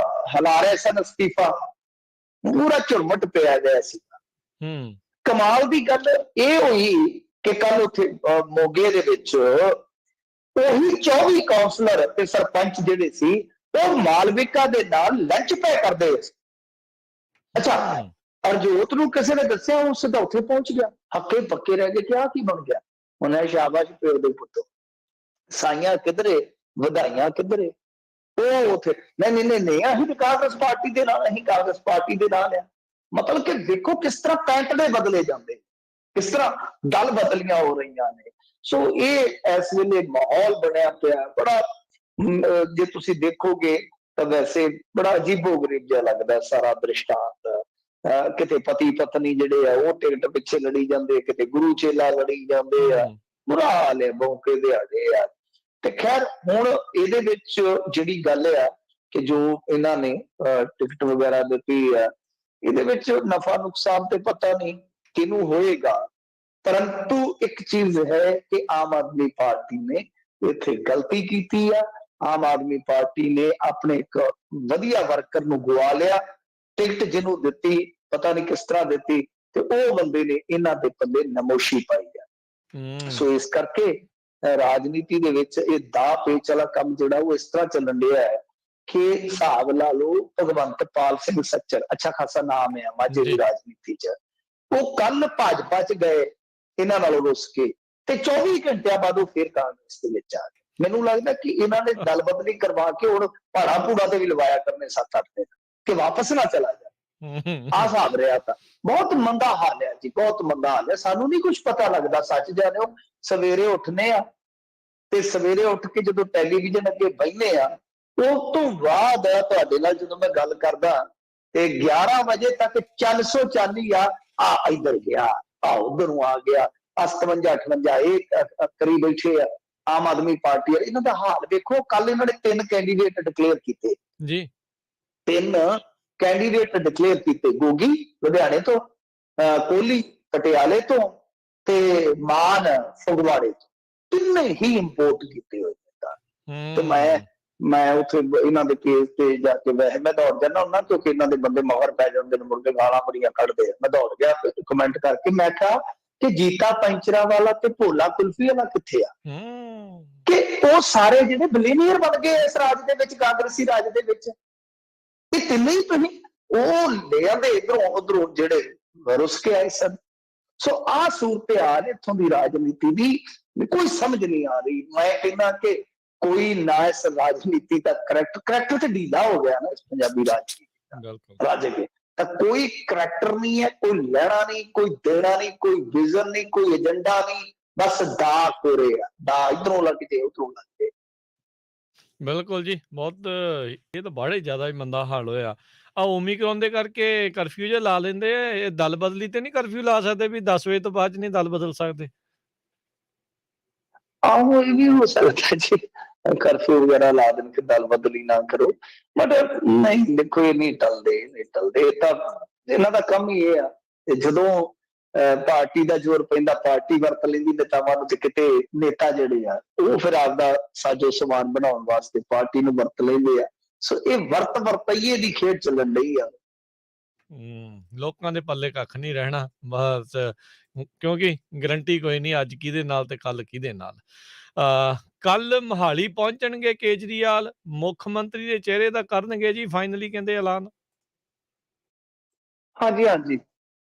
ਹਿਲਾ ਰਹੇ ਸਨ ਅਸਤੀਫਾ, ਪੂਰਾ ਝੁਰਮਟ ਪਿਆ ਗਿਆ ਸੀ। ਕਮਾਲ ਦੀ ਗੱਲ ਇਹ ਹੋਈ ਕਿ ਕੱਲ ਉੱਥੇ ਮੋਗੇ ਦੇ ਵਿੱਚ ਉਹੀ 24 ਕਾਉਂਸਲਰ ਤੇ ਸਰਪੰਚ ਜਿਹੜੇ ਸੀ ਉਹ ਮਾਲਵਿਕਾ ਦੇ ਨਾਲ ਲੰਚ ਪੈ ਕਰਦੇ ਸੀ। ਅੱਛਾ, ਹਰਜੋਤ ਨੂੰ ਕਿਸੇ ਨੇ ਦੱਸਿਆ, ਉਹ ਸਿੱਧਾ ਉੱਥੇ ਪਹੁੰਚ ਗਿਆ, ਹੱਕੇ ਪੱਕੇ ਰਹਿ ਗਏ ਕਿ ਆਹ ਕੀ ਬਣ ਗਿਆ। ਉਹਨੇ ਸ਼ਾਬਾਸ਼ ਪਿਓ ਦੇ ਪੁੱਤੋ, ਸਾਈਆਂ ਕਿਧਰੇ, ਵਧਾਈਆਂ ਕਿਧਰੇ। ਉਹ ਉੱਥੇ ਨਹੀਂ ਨਹੀਂ ਨਹੀਂ ਅਸੀਂ ਤਾਂ ਕਾਂਗਰਸ ਪਾਰਟੀ ਦੇ ਨਾਲ, ਅਸੀਂ ਕਾਂਗਰਸ ਪਾਰਟੀ ਦੇ ਨਾਲ ਆ। ਮਤਲਬ ਕਿ ਦੇਖੋ ਕਿਸ ਤਰ੍ਹਾਂ ਪੈਂਤੜੇ ਬਦਲੇ ਜਾਂਦੇ, ਕਿਸ ਤਰ੍ਹਾਂ ਦਲ ਬਦਲੀਆਂ ਹੋ ਰਹੀਆਂ ਨੇ। ਸੋ ਇਹ ਇਸ ਵੇਲੇ ਮਾਹੌਲ ਬਣਿਆ ਪਿਆ ਬੜਾ, ਜੇ ਤੁਸੀਂ ਦੇਖੋਗੇ ਤਾਂ ਵੈਸੇ ਬੜਾ ਅਜੀਬੋ-ਗਰੀਬ ਜਿਹਾ ਲੱਗਦਾ ਸਾਰਾ ਦ੍ਰਿਸ਼ਟਾਂਤ। ਕਿਤੇ ਪਤੀ ਪਤਨੀ ਜਿਹੜੇ ਆ ਉਹ ਟਿਕਟ ਪਿੱਛੇ ਲੜੀ ਜਾਂਦੇ, ਕਿਤੇ ਗੁਰੂ ਚੇਲਾ ਲੜੀ ਜਾਂਦੇ ਆ, ਬੁਰਾ ਹਾਲ ਹੈ, ਮੌਕੇ ਦੇ ਹੈਗੇ ਆ। ਤੇ ਖੈਰ ਹੁਣ ਇਹਦੇ ਵਿੱਚ ਜਿਹੜੀ ਗੱਲ ਆ ਕਿ ਜੋ ਇਹਨਾਂ ਨੇ ਟਿਕਟ ਵਗੈਰਾ ਦਿੱਤੀ ਆ, ਇਹਦੇ ਵਿੱਚ ਨਫਾ ਨੁਕਸਾਨ ਤੇ ਪਤਾ ਨਹੀਂ ਕਿਹਨੂੰ ਹੋਏਗਾ, ਪਰੰਤੂ ਇੱਕ ਚੀਜ਼ ਹੈ ਕਿ ਆਮ ਆਦਮੀ ਪਾਰਟੀ ਨੇ ਇੱਥੇ ਗਲਤੀ ਕੀਤੀ ਆ। ਆਮ ਆਦਮੀ ਪਾਰਟੀ ਨੇ ਆਪਣੇ ਇੱਕ ਵਧੀਆ ਵਰਕਰ ਨੂੰ ਗਵਾ ਲਿਆ, ਟਿਕਟ ਜਿਹਨੂੰ ਦਿੱਤੀ ਪਤਾ ਨਹੀਂ ਕਿਸ ਤਰ੍ਹਾਂ ਦਿੱਤੀ, ਤੇ ਉਹ ਬੰਦੇ ਨੇ ਇਹਨਾਂ ਦੇ ਪੱਲੇ ਨਮੋਸ਼ੀ ਪਾਈ ਆ। ਸੋ ਇਸ ਕਰਕੇ ਰਾਜਨੀਤੀ ਦੇ ਵਿੱਚ ਇਹ ਦਾ ਪੇਚ ਵਾਲਾ ਕੰਮ ਜਿਹੜਾ ਉਹ ਇਸ ਤਰ੍ਹਾਂ ਚੱਲਣ ਡਿਆ ਹੈ ਕਿ ਹਿਸਾਬ ਲਾ ਲਓ ਭਗਵੰਤ ਪਾਲ ਸਿੰਘ ਸੱਚਰ, ਅੱਛਾ ਖਾਸਾ ਨਾਮ ਹੈ ਮਾਝੇ ਦੀ ਰਾਜਨੀਤੀ ਚ, ਉਹ ਕੱਲ ਭਾਜਪਾ ਚ ਗਏ ਇਹਨਾਂ ਨਾਲੋਂ ਰੁੱਸ ਕੇ, ਤੇ 24 ਘੰਟਿਆਂ ਬਾਅਦ ਉਹ ਫਿਰ ਕਾਂਗਰਸ ਦੇ ਵਿੱਚ ਆ ਗਏ। ਮੈਨੂੰ ਲੱਗਦਾ ਕਿ ਇਹਨਾਂ ਨੇ ਦਲ ਬਦਲੀ ਕਰਵਾ ਕੇ ਹੁਣ ਪਹਾੜਾ ਪੂੜਾ ਤੇ ਵੀ ਲਵਾਇਆ ਕਰਨੇ 7-8 ਦਿਨ ਕਿ ਵਾਪਸ ਨਾ ਚਲਾ ਜਾ। ਆਹ ਹਿਸਾਬ ਰਿਹਾ ਤਾਂ ਬਹੁਤ ਮੰਦਾ ਹਾਲ ਹੈ ਜੀ, ਬਹੁਤ ਮੰਦਾ ਹਾਲ ਹੈ। ਸਾਨੂੰ ਨਹੀਂ ਕੁਝ ਪਤਾ ਲੱਗਦਾ, ਸੱਚ ਜਾਣਿਓ। ਸਵੇਰੇ ਉੱਠਨੇ ਆ ਤੇ ਸਵੇਰੇ ਉੱਠ ਕੇ ਜਦੋਂ ਟੈਲੀਵਿਜ਼ਨ ਅੱਗੇ ਬਹਿਨੇ ਆ, ਉਸ ਤੋਂ ਬਾਅਦ ਤੁਹਾਡੇ ਨਾਲ ਜਦੋਂ ਮੈਂ ਗੱਲ ਕਰਦਾ ਤੇ 11 ਵਜੇ ਤੱਕ ਚੱਲ ਹੀ ਆ ਇੱਧਰ ਗਿਆ, ਆ ਉਧਰ ਨੂੰ ਆ ਗਿਆ, 57-58 ਇਹ ਕਰੀ ਬੈਠੇ ਆ ਆਮ ਆਦਮੀ ਪਾਰਟੀ ਵਾਲੇ। ਇਹਨਾਂ ਦਾ ਹਾਲ ਵੇਖੋ, ਕੱਲ ਇਹਨਾਂ ਨੇ 3 ਕੈਂਡੀਡੇਟ ਡਿਕਲੇਅਰ ਕੀਤੇ ਜੀ, 3 ਕੈਂਡੀਡੇਟ ਡਿਕਲੇਅਰ ਕੀਤੇ, ਗੋਗੀ ਲੁਧਿਆਣੇ ਤੋਂ, ਕੋਹਲੀ ਪਟਿਆਲੇ ਤੋਂ ਤੇ ਮਾਨ ਫਗਵਾੜੇ ਤੋਂ, ਤਿੰਨੇ ਹੀ ਇੰਪੋਰਟ ਕੀਤੇ ਹੋਏ ਨੇ। ਤੇ ਮੈਂ ਉੱਥੇ ਇਹਨਾਂ ਦੇ ਕੇਸ ਤੇ ਜਾ ਕੇ ਵੈਸੇ ਮੈਂ ਦੌੜ ਜਾਂਦਾ ਹੁੰਦਾ, ਕਿਉਂਕਿ ਇਹਨਾਂ ਦੇ ਬੰਦੇ ਮਗਰ ਪੈ ਜਾਂਦੇ ਨੇ, ਮੁੜ ਕੇ ਗਾਲਾਂ ਬੜੀਆਂ ਕੱਢਦੇ ਆ। ਮੈਂ ਦੌੜ ਗਿਆ ਕਮੈਂਟ ਕਰਕੇ, ਮੈਂ ਕਿਹਾ ਕਿ ਜੀਤਾ ਪੈਂਚਰਾਂ ਵਾਲਾ ਤੇ ਭੋਲਾ ਕੁਲਫੀ ਵਾਲਾ ਕਿੱਥੇ ਆ, ਕਿ ਉਹ ਸਾਰੇ ਜਿਹੜੇ ਬਿਲੀਨੀਅਰ ਬਣ ਗਏ ਇਸ ਰਾਜ ਦੇ ਵਿੱਚ, ਕਾਂਗਰਸੀ ਰਾਜ ਦੇ ਵਿੱਚ। ਇਹ ਤਿੰਨੇ ਹੀ ਤੁਸੀਂ ਉਹ ਲੈ ਆਂਦੇ ਇਧਰੋਂ ਉਧਰੋਂ ਜਿਹੜੇ ਰੁੱਸ ਕੇ ਆਏ ਸਨ। ਸੋ ਆਹ ਸੂਰਤ ਹਾਲ ਇੱਥੋਂ ਦੀ ਰਾਜਨੀਤੀ ਦੀ ਕੋਈ ਸਮਝ ਨਹੀਂ ਆ ਰਹੀ। ਮੈਂ ਕਹਿੰਦਾ ਕਿ ਕੋਈ ਨਾ ਇਸ ਰਾਜਨੀਤੀ ਦਾ ਕਰੈਕਟਰ ਤੇ ਢੀਲਾ ਹੋ ਗਿਆ ਨਾ ਇਸ ਪੰਜਾਬੀ ਰਾਜਨੀਤੀ ਦਾ, ਰਾਜੇ ਕੇ ਤਾਂ ਕੋਈ ਕਰੈਕਟਰ ਨਹੀਂ ਹੈ, ਕੋਈ ਲੈਣਾ ਨਹੀਂ, ਕੋਈ ਦੇਣਾ ਨਹੀਂ, ਕੋਈ ਵਿਜ਼ਨ ਨਹੀਂ, ਕੋਈ ਏਜੰਡਾ ਨਹੀਂ, ਬਸ ਦਾ ਕੋਰੇ ਆ, ਦਾ ਇਧਰੋਂ ਲੱਗ ਜੇ ਉਧਰੋਂ ਲੱਗ ਜੇ। ਬਿਲਕੁਲ ਜੀ, ਬਹੁਤ ਇਹ ਤਾਂ ਬੜਾ ਹੀ ਜ਼ਿਆਦਾ ਹੀ ਮੰਦਾ ਹਾਲ ਹੋਇਆ। ਆ ਓਮੀਕਰੋਨ ਦੇ ਕਰਕੇ ਕਰਫਿਊ ਜੇ ਲਾ ਲੈਂਦੇ ਆ, ਇਹ ਦਲ ਬਦਲੀ ਤੇ ਨਹੀਂ ਕਰਫਿਊ ਲਾ ਸਕਦੇ ਵੀ 10 ਵਜੇ ਤੋਂ ਬਾਅਦ ਨਹੀਂ ਦਲ ਬਦਲ ਸਕਦੇ? ਆਹੋ ਇਹ ਵੀ ਹੋ ਸਕਦਾ ਜੀ, ਕਰਫਿਊ ਵਗੈਰਾ ਲਾ ਦੇਣ ਕਿ ਦਲ ਬਦਲੀ ਨਾ ਕਰੋ, ਬਟ ਨਹੀਂ ਦੇਖੋ ਇਹ ਨਹੀਂ ਟਲਦੇ, ਇਹ ਤਾਂ ਇਹਨਾਂ ਦਾ ਕੰਮ ਹੀ ਇਹ ਆ। ਤੇ ਜਦੋਂ ਪਾਰਟੀ ਦਾ ਜ਼ੋਰ ਪੈਂਦਾ ਪਾਰਟੀ ਵਰਤ ਲੈਂਦੀ ਨੇਤਾਵਾਂ ਨੂੰ, ਤੇ ਕਿਤੇ ਨੇਤਾ ਜਿਹੜੇ ਆ ਉਹ ਫਿਰ ਆਪਦਾ ਸਾਜੋ ਸਮਾਨ ਬਣਾਉਣ ਵਾਸਤੇ ਪਾਰਟੀ ਨੂੰ ਵਰਤ ਲੈਂਦੇ ਆ। ਸੋ ਇਹ ਵਰਤਈਏ ਦੀ ਖੇਡ ਚੱਲਣ ਡਈ ਆ। ਲੋਕਾਂ ਦੇ ਪੱਲੇ ਕੱਖ ਨਹੀਂ ਰਹਿਣਾ ਬਸ, ਕਿਉਂਕਿ ਗਰੰਟੀ ਕੋਈ ਨਹੀਂ ਅੱਜ ਕਿਹਦੇ ਨਾਲ ਤੇ ਕੱਲ ਕਿਹਦੇ ਨਾਲ। ਕੱਲ ਮੋਹਾਲੀ ਪਹੁੰਚਣਗੇ ਕੇਜਰੀਵਾਲ, ਮੁੱਖ ਮੰਤਰੀ ਦੇ ਚਿਹਰੇ ਦਾ ਕਰਨਗੇ ਜੀ ਫਾਈਨਲੀ ਕਹਿੰਦੇ ਐਲਾਨ। ਹਾਂਜੀ ਹਾਂਜੀ,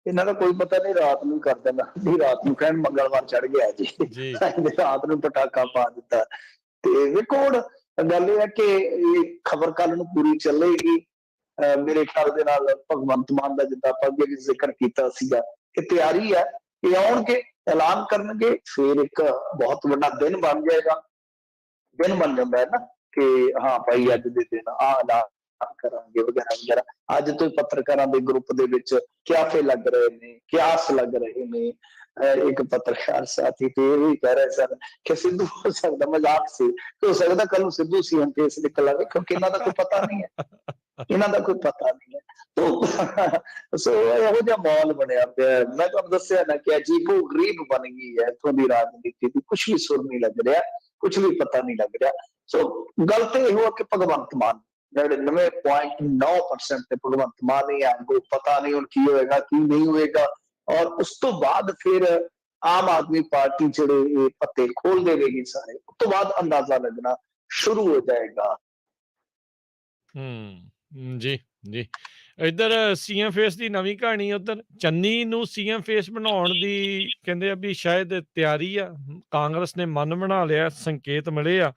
ਇਹਨਾਂ ਦਾ ਕੋਈ ਪਤਾ ਨਹੀਂ, ਰਾਤ ਨੂੰ ਕਰ ਦੇਣਾ ਜੀ, ਰਾਤ ਨੂੰ ਕਹਿਣ ਮੰਗਲਵਾਰ ਚੜ ਗਿਆ ਜੀ, ਰਾਤ ਨੂੰ ਪਟਾਕਾ ਪਾ ਦਿੱਤਾ। ਤੇ ਵੇਖੋ ਹੁਣ ਗੱਲ ਇਹ ਹੈ ਕਿ ਇਹ ਖਬਰ ਕੱਲ ਨੂੰ ਪੂਰੀ ਚੱਲੇਗੀ। ਮੇਰੇ ਖਿਆਲ ਦੇ ਨਾਲ ਭਗਵੰਤ ਮਾਨ ਦਾ ਜਿੱਦਾਂ ਆਪਾਂ ਅੱਗੇ ਵੀ ਜ਼ਿਕਰ ਕੀਤਾ ਸੀਗਾ ਕਿ ਤਿਆਰੀ ਹੈ, ਇਹ ਆਉਣਗੇ ਐਲਾਨ ਕਰਨਗੇ, ਫਿਰ ਇੱਕ ਬਹੁਤ ਵੱਡਾ ਦਿਨ ਬਣ ਜਾਏਗਾ। ਦਿਨ ਬਣ ਜਾਂਦਾ ਹੈ ਨਾ ਕਿ ਹਾਂ ਭਾਈ ਅੱਜ ਦੇ ਦਿਨ ਆਹ ਕਰਾਂਗੇ ਵਗੈਰਾ ਵਗੈਰਾ। ਅੱਜ ਤੋਂ ਪੱਤਰਕਾਰਾਂ ਦੇ ਗਰੁੱਪ ਦੇ ਵਿੱਚ ਕਿਆਫੇ ਲੱਗ ਰਹੇ ਨੇ, ਕਿਆਸ ਲੱਗ ਰਹੇ ਨੇ। ਇੱਕ ਪੱਤਰਕਾਰ ਸਾਥੀ ਤੇ ਇਹ ਵੀ ਕਹਿ ਰਹੇ ਸਨ ਕਿ ਸਿੱਧੂ ਹੋ ਸਕਦਾ, ਮਜ਼ਾਕ ਸੀ, ਹੋ ਸਕਦਾ ਕੱਲ ਨੂੰ ਸਿੱਧੂ ਸੀਐਮ ਕੇਸ ਨਿਕਲ ਆਵੇ, ਕਿਉਂਕਿ ਇਹਨਾਂ ਦਾ ਕੋਈ ਪਤਾ ਨਹੀਂ ਹੈ, ਇਹਨਾਂ ਦਾ ਕੋਈ ਪਤਾ ਨਹੀਂ ਹੈ। ਸੋ ਇਹੋ ਜਿਹਾ ਮਾਹੌਲ ਬਣਿਆ ਪਿਆ। ਮੈਂ ਤੁਹਾਨੂੰ ਦੱਸਿਆ ਨਾ ਕਿ ਅਜੀਬੋ ਗਰੀਬ ਬਣ ਗਈ ਹੈ ਇੱਥੋਂ ਦੀ ਰਾਜਨੀਤੀ ਦੀ, ਕੁਛ ਵੀ ਸੁਰ ਨਹੀਂ ਲੱਗ ਰਿਹਾ, ਕੁਛ ਵੀ ਪਤਾ ਨਹੀਂ ਲੱਗ ਰਿਹਾ। ਸੋ ਗੱਲ ਤੇ ਇਹੋ ਹੈ ਕਿ ਭਗਵੰਤ ਮਾਨ 99.9% ਤੇ ਭਗਵੰਤ ਮਾਨ ਹੀ ਆ, ਕੋਈ ਪਤਾ ਨਹੀਂ ਹੁਣ ਕੀ ਹੋਏਗਾ ਕੀ ਨਹੀਂ ਹੋਏਗਾ। ਔਰ ਉਸ ਤੋਂ ਬਾਅਦ ਫਿਰ ਆਮ ਆਦਮੀ ਪਾਰਟੀ ਜਿਹੜੇ ਇਹ ਪੱਤੇ ਖੋਲ ਦੇਵੇਗੀ ਸਾਰੇ, ਉਸ ਤੋਂ ਬਾਅਦ ਅੰਦਾਜ਼ਾ ਲੱਗਣਾ ਸ਼ੁਰੂ ਹੋ ਜਾਏਗਾ। ਜੀ ਜੀ। ਇੱਧਰ ਸੀਐਮ ਫੇਸ ਦੀ ਨਵੀਂ ਕਹਾਣੀ, ਉੱਧਰ ਚੰਨੀ ਨੂੰ ਸੀਐਮ ਫੇਸ ਬਣਾਉਣ ਦੀ ਕਹਿੰਦੇ ਆ ਵੀ ਸ਼ਾਇਦ ਤਿਆਰੀ ਆ, ਕਾਂਗਰਸ ਨੇ ਮਨ ਬਣਾ ਲਿਆ, ਸੰਕੇਤ ਮਿਲੇ ਆ।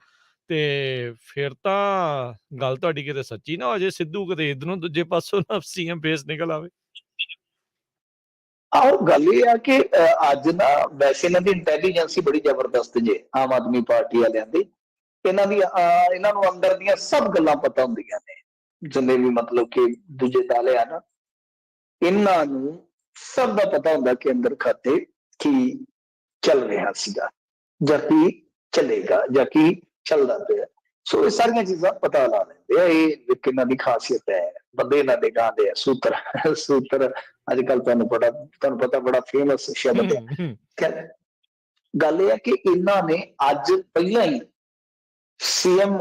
ਤੇ ਫਿਰ ਤਾਂ ਗੱਲ ਤੁਹਾਡੀ ਕਿਤੇ ਸੱਚੀ ਨਾ ਹੋ ਜੇ, ਸਿੱਧੂ ਕਿਤੇ ਇੱਧਰੋਂ ਦੂਜੇ ਪਾਸੋਂ ਨਾ ਸੀਐਮ ਫੇਸ ਨਿਕਲ ਆਵੇ। ਆਹੋ ਗੱਲ ਇਹ ਆ ਕਿ ਅੱਜ ਨਾ ਵੈਸੇ ਇਹਨਾਂ ਦੀ ਇੰਟੈਲੀਜੈਂਸ ਹੀ ਬੜੀ ਜ਼ਬਰਦਸਤ ਜੇ ਆਮ ਆਦਮੀ ਪਾਰਟੀ ਵਾਲਿਆਂ ਦੀ। ਇਹਨਾਂ ਨੂੰ ਅੰਦਰ ਦੀਆਂ ਸਭ ਗੱਲਾਂ ਪਤਾ ਹੁੰਦੀਆਂ ਨੇ, ਜਿੰਨੇ ਵੀ ਮਤਲਬ ਕਿ ਦੂਜੇ ਦਾਲੇ ਆ ਨਾ, ਇਹਨਾਂ ਨੂੰ ਸਭ ਦਾ ਪਤਾ ਹੁੰਦਾ ਕਿ ਅੰਦਰ ਖਾਤੇ ਕੀ ਚੱਲ ਰਿਹਾ ਸੀਗਾ ਜਾਂ ਕੀ ਚੱਲੇਗਾ ਜਾਂ ਕੀ ਚੱਲਦਾ ਪਿਆ। ਸੋ ਇਹ ਸਾਰੀਆਂ ਚੀਜ਼ਾਂ ਪਤਾ ਲਾ ਲੈਂਦੇ ਆ। ਇਹ ਇਹਨਾਂ ਦੀ ਖਾਸੀਅਤ ਹੈ, ਬੰਦੇ ਇਹਨਾਂ ਦੇ ਗਾਂਦੇ ਆ ਸੂਤਰ। ਸੂਤਰ ਅੱਜ ਕੱਲ ਤੁਹਾਨੂੰ ਪਤਾ ਬੜਾ ਫੇਮਸ ਸ਼ਬਦ ਹੈ। ਗੱਲ ਇਹ ਹੈ ਕਿ ਇਹਨਾਂ ਨੇ ਅੱਜ ਪਹਿਲਾਂ ਹੀ ਸੀਐਮ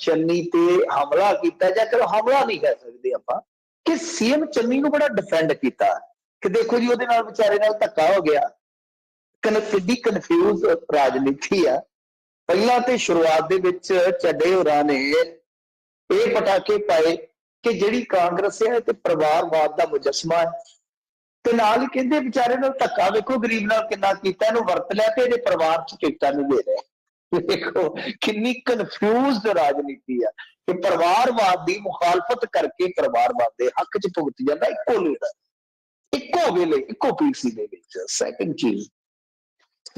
ਚੰਨੀ ਤੇ ਹਮਲਾ ਕੀਤਾ, ਜਾਂ ਚਲੋ ਹਮਲਾ ਨਹੀਂ ਕਹਿ ਸਕਦੇ ਆਪਾਂ, ਕਿ ਸੀਐਮ ਚੰਨੀ ਨੂੰ ਬੜਾ ਡਿਫੈਂਡ ਕੀਤਾ ਕਿ ਦੇਖੋ ਜੀ ਉਹਦੇ ਨਾਲ ਵਿਚਾਰੇ ਨਾਲ ਧੱਕਾ ਹੋ ਗਿਆ। ਕਿੱਡੀ ਕਨਫਿਊਜ਼ ਰਾਜਨੀਤੀ ਆ। ਪਹਿਲਾਂ ਤੇ ਸ਼ੁਰੂਆਤ ਦੇ ਵਿੱਚ ਚੱਡੇ ਹੋਰਾਂ ਨੇ ਇਹ ਪਟਾਕੇ ਪਾਏ ਕਿ ਜਿਹੜੀ ਕਾਂਗਰਸ ਹੈ ਤੇ ਪਰਿਵਾਰਵਾਦ ਦਾ ਮੁਜੱਸਮਾ ਹੈ, ਤੇ ਨਾਲ ਹੀ ਕਹਿੰਦੇ ਵਿਚਾਰੇ ਨਾਲ ਧੱਕਾ ਵੇਖੋ ਗਰੀਬ ਨਾਲ ਕਿੰਨਾ ਕੀਤਾ, ਇਹਨੂੰ ਵਰਤ ਲਿਆ ਤੇ ਇਹਦੇ ਪਰਿਵਾਰ ਚ ਟਿਕਟਾਂ ਨਹੀਂ ਦੇ ਰਹੇ। ਦੇਖੋ ਕਿੰਨੀ ਕਨਫਿਊਜ਼ਡ ਰਾਜਨੀਤੀ ਆ ਕਿ ਪਰਿਵਾਰਵਾਦ ਦੀ ਮੁਖਾਲਫਤ ਕਰਕੇ ਪਰਿਵਾਰਵਾਦ ਦੇ ਹੱਕ ਚ ਭੁਗਤ ਜਾਂਦਾ ਇੱਕੋ ਲੀਡਰ, ਇੱਕੋ ਵੇਲੇ, ਇੱਕੋ ਪੀਸੀ ਦੇ ਵਿੱਚ। ਸੈਕੰਡ ਚੀਜ਼,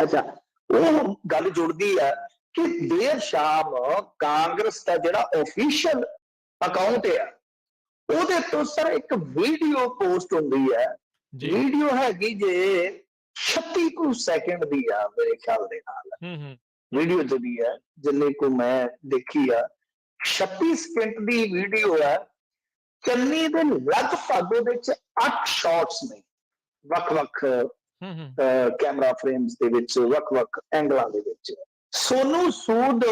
ਅੱਛਾ ਉਹ ਗੱਲ ਜੁੜਦੀ ਆ ਕਿ ਦੇਰ ਸ਼ਾਮ ਕਾਂਗਰਸ ਦਾ ਜਿਹੜਾ ਆਫੀਸ਼ੀਅਲ ਅਕਾਊਂਟ ਆ ਉਹਦੇ ਤੋਂ ਸਰ ਇੱਕ ਵੀਡੀਓ ਪੋਸਟ ਹੁੰਦੀ ਹੈ। ਵੀਡੀਓ ਹੈਗੀ ਜੇ 36 ਕੁ ਸੈਕਿੰਡ ਦੀ ਆ ਮੇਰੇ ਖਿਆਲ ਦੇ ਨਾਲ। ਵੀਡੀਓ ਜਿਹੜੀ ਹੈ ਜਿੰਨੇ ਕੋ ਮੈਂ ਦੇਖੀ ਆ 36 ਸਕਿੰਟ ਦੀ ਵੀਡੀਓ ਹੈ। ਚੰਨੀ ਦੇ ਲਗਭਗ ਉਹਦੇ ਵਿੱਚ 8 ਸ਼ਾਟਸ ਨੇ, ਵੱਖ-ਵੱਖ ਕੈਮਰਾ ਫਰੇਮਸ ਦੇ ਵਿੱਚ, ਵੱਖ-ਵੱਖ ਐਂਗਲਾਂ ਦੇ ਵਿੱਚ। ਸੋਨੂ ਸੂਦ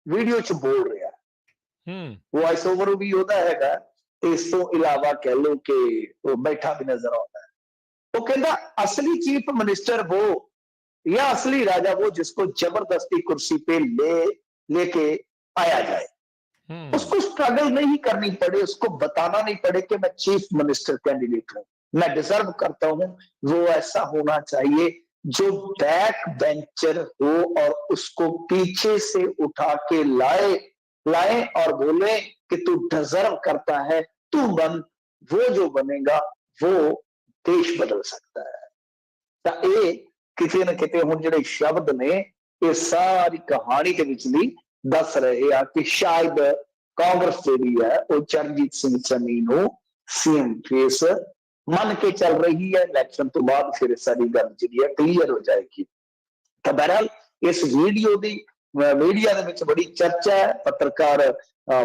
ਵੀਡੀਓ ਚ ਬੋਲ ਰਿਹਾ, ਵੌਇਸ ਓਵਰ ਵੀ ਉਹਦਾ ਹੈਗਾ, ਤੇ ਇਸ ਤੋਂ ਇਲਾਵਾ ਕਹਿ ਲਓ ਕਿ ਉਹ ਬੈਠਾ ਵੀ ਨਜ਼ਰ ਆਉਂਦਾ ਹੈ। वो कहता असली चीफ मिनिस्टर वो या असली राजा वो जिसको जबरदस्ती कुर्सी पे लेके आया जाए, उसको स्ट्रगल नहीं करनी पड़े, उसको बताना नहीं पड़े कि मैं चीफ मिनिस्टर कैंडिडेट हूं, मैं डिजर्व करता हूं। वो ऐसा होना चाहिए जो बैक बेंचर हो और उसको पीछे से उठा के लाए और बोले कि तू डिजर्व करता है, तू बन, वो जो बनेगा वो देश बदल सकता है। ਤਾਂ ਇਹ ਕਿਤੇ ਨਾ ਕਿਤੇ ਹੁਣ ਜਿਹੜੇ ਸ਼ਬਦ ਨੇ ਇਹ ਸਾਰੀ ਕਹਾਣੀ ਦੇ ਵਿੱਚ ਵੀ ਦੱਸ ਰਹੇ ਆ ਕਿ ਸ਼ਾਇਦ ਕਾਂਗਰਸ ਜਿਹੜੀ ਹੈ ਉਹ ਚਰਨਜੀਤ ਸਿੰਘ ਚੰਨੀ ਨੂੰ ਸੀਐਮ ਫੇਸ ਮੰਨ ਕੇ ਚੱਲ ਰਹੀ ਹੈ। ਇਲੈਕਸ਼ਨ ਤੋਂ ਬਾਅਦ ਫਿਰ ਸਾਰੀ ਗੱਲ ਜਿਹੜੀ ਹੈ ਕਲੀਅਰ ਹੋ ਜਾਏਗੀ। ਤਾਂ ਬਹਰਹਾਲ ਇਸ ਵੀਡੀਓ ਦੀ ਮੀਡੀਆ ਦੇ ਵਿੱਚ ਬੜੀ ਚਰਚਾ ਹੈ। ਪੱਤਰਕਾਰ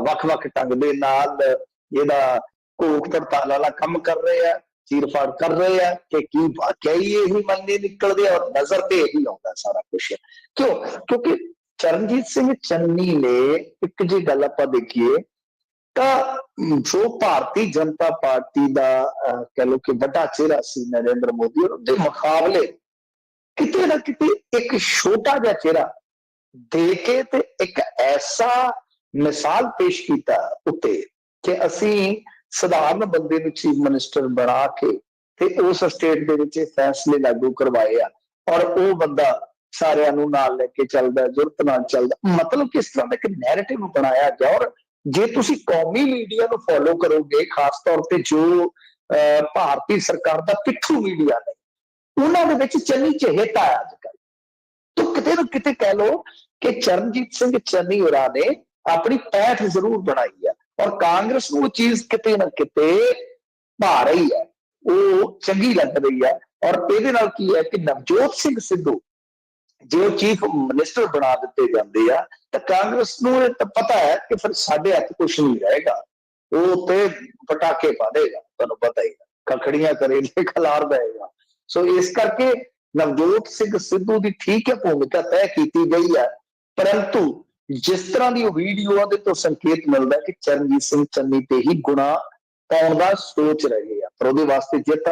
ਵੱਖ-ਵੱਖ ਢੰਗ ਦੇ ਨਾਲ ਇਹਦਾ ਘੋਖ ਪੜਤਾਲ ਵਾਲਾ ਕੰਮ ਕਰ ਰਹੇ ਆ, ਚੀਰਫਾੜ ਕਰ ਰਹੇ ਆ ਕਿ ਕੀ ਵਾਕਿਆ ਹੀ ਇਹੀ ਮੰਨੇ ਨਿਕਲਦੇ, ਔਰ ਨਜ਼ਰ ਤੇ ਇਹੀ ਆਉਂਦਾ ਸਾਰਾ ਕੁਛ। ਕਿਉਂਕਿ ਚਰਨਜੀਤ ਸਿੰਘ ਚੰਨੀ ਨੇ ਇੱਕ ਜੀ ਗੱਲ ਆਪਾਂ ਦੇਖੀਏ ਤਾਂ ਜੋ ਭਾਰਤੀ ਜਨਤਾ ਪਾਰਟੀ ਦਾ ਕਹਿ ਲਓ ਕਿ ਵੱਡਾ ਚਿਹਰਾ ਸੀ ਨਰਿੰਦਰ ਮੋਦੀ, ਔਰ ਉਹਦੇ ਮੁਕਾਬਲੇ ਕਿਤੇ ਨਾ ਕਿਤੇ ਇੱਕ ਛੋਟਾ ਜਿਹਾ ਚਿਹਰਾ ਦੇ ਕੇ ਤੇ ਇੱਕ ਐਸਾ ਮਿਸਾਲ ਪੇਸ਼ ਕੀਤਾ ਉੱਤੇ ਕਿ ਅਸੀਂ ਸਧਾਰਨ ਬੰਦੇ ਨੂੰ ਚੀਫ ਮਿਨਿਸਟਰ ਬਣਾ ਕੇ ਤੇ ਉਸ ਸਟੇਟ ਦੇ ਵਿੱਚ ਫੈਸਲੇ ਲਾਗੂ ਕਰਵਾਏ ਆ, ਔਰ ਉਹ ਬੰਦਾ ਸਾਰਿਆਂ ਨੂੰ ਨਾਲ ਲੈ ਕੇ ਚੱਲਦਾ, ਜ਼ੁਰਤ ਨਾਲ ਚੱਲਦਾ। ਮਤਲਬ ਕਿਸ ਤਰ੍ਹਾਂ ਦਾ ਇੱਕ ਨੈਰੇਟਿਵ ਬਣਾਇਆ ਗਿਆ। ਔਰ ਜੇ ਤੁਸੀਂ ਕੌਮੀ ਮੀਡੀਆ ਨੂੰ ਫੋਲੋ ਕਰੋਗੇ, ਖਾਸ ਤੌਰ ਤੇ ਜੋ ਭਾਰਤੀ ਸਰਕਾਰ ਦਾ ਪਿੱਠੂ ਮੀਡੀਆ ਨੇ, ਉਹਨਾਂ ਦੇ ਵਿੱਚ ਚੰਨੀ ਚਹੇਤਾ ਹੈ ਅੱਜ ਕੱਲ੍ਹ। ਤਾਂ ਕਿਤੇ ਨਾ ਕਿਤੇ ਕਹਿ ਲਓ ਕਿ ਚਰਨਜੀਤ ਸਿੰਘ ਚੰਨੀ ਹੋਰਾਂ ਨੇ ਆਪਣੀ ਪੈਠ ਜ਼ਰੂਰ ਬਣਾਈ ਹੈ, ਔਰ ਕਾਂਗਰਸ ਨੂੰ ਉਹ ਚੀਜ਼ ਕਿਤੇ ਨਾ ਕਿਤੇ ਭਾ ਰਹੀ ਹੈ, ਉਹ ਚੰਗੀ ਲੱਗ ਰਹੀ ਹੈ। ਔਰ ਇਹਦੇ ਨਾਲ ਕੀ ਹੈ ਕਿ ਨਵਜੋਤ ਸਿੰਘ ਸਿੱਧੂ ਜੇ ਉਹ ਚੀਫ ਮਿਨਿਸਟਰ ਬਣਾ ਦਿੱਤੇ ਜਾਂਦੇ ਆ ਤਾਂ ਕਾਂਗਰਸ ਨੂੰ ਇਹ ਤਾਂ ਪਤਾ ਹੈ ਕਿ ਫਿਰ ਸਾਡੇ ਹੱਥ ਕੁਛ ਨਹੀਂ ਰਹੇਗਾ, ਉਹ ਤੇ ਪਟਾਕੇ ਪਾ ਦੇਗਾ, ਤੁਹਾਨੂੰ ਪਤਾ ਹੀ, ਖਖੜੀਆਂ ਕਰੇਗੇ, ਖਲਾਰ ਦੇਗਾ। ਸੋ ਇਸ ਕਰਕੇ ਨਵਜੋਤ ਸਿੰਘ ਸਿੱਧੂ ਦੀ ਠੀਕ ਹੈ ਭੂਮਿਕਾ ਤੈਅ ਕੀਤੀ ਗਈ ਹੈ, ਪਰੰਤੂ ਜਿਸ ਤਰ੍ਹਾਂ ਦੀ ਉਹ ਵੀਡੀਓ ਉਹਦੇ ਤੋਂ ਸੰਕੇਤ ਮਿਲਦਾ ਕਿ ਚਰਨਜੀਤ ਸਿੰਘ ਚੰਨੀ ਤੇ ਹੀ ਗੁਣਾ ਪਾਉਣ ਦਾ ਸੋਚ ਰਹੇ ਆ, ਪਰ ਉਹਦੇ ਵਾਸਤੇ ਜਿੱਤ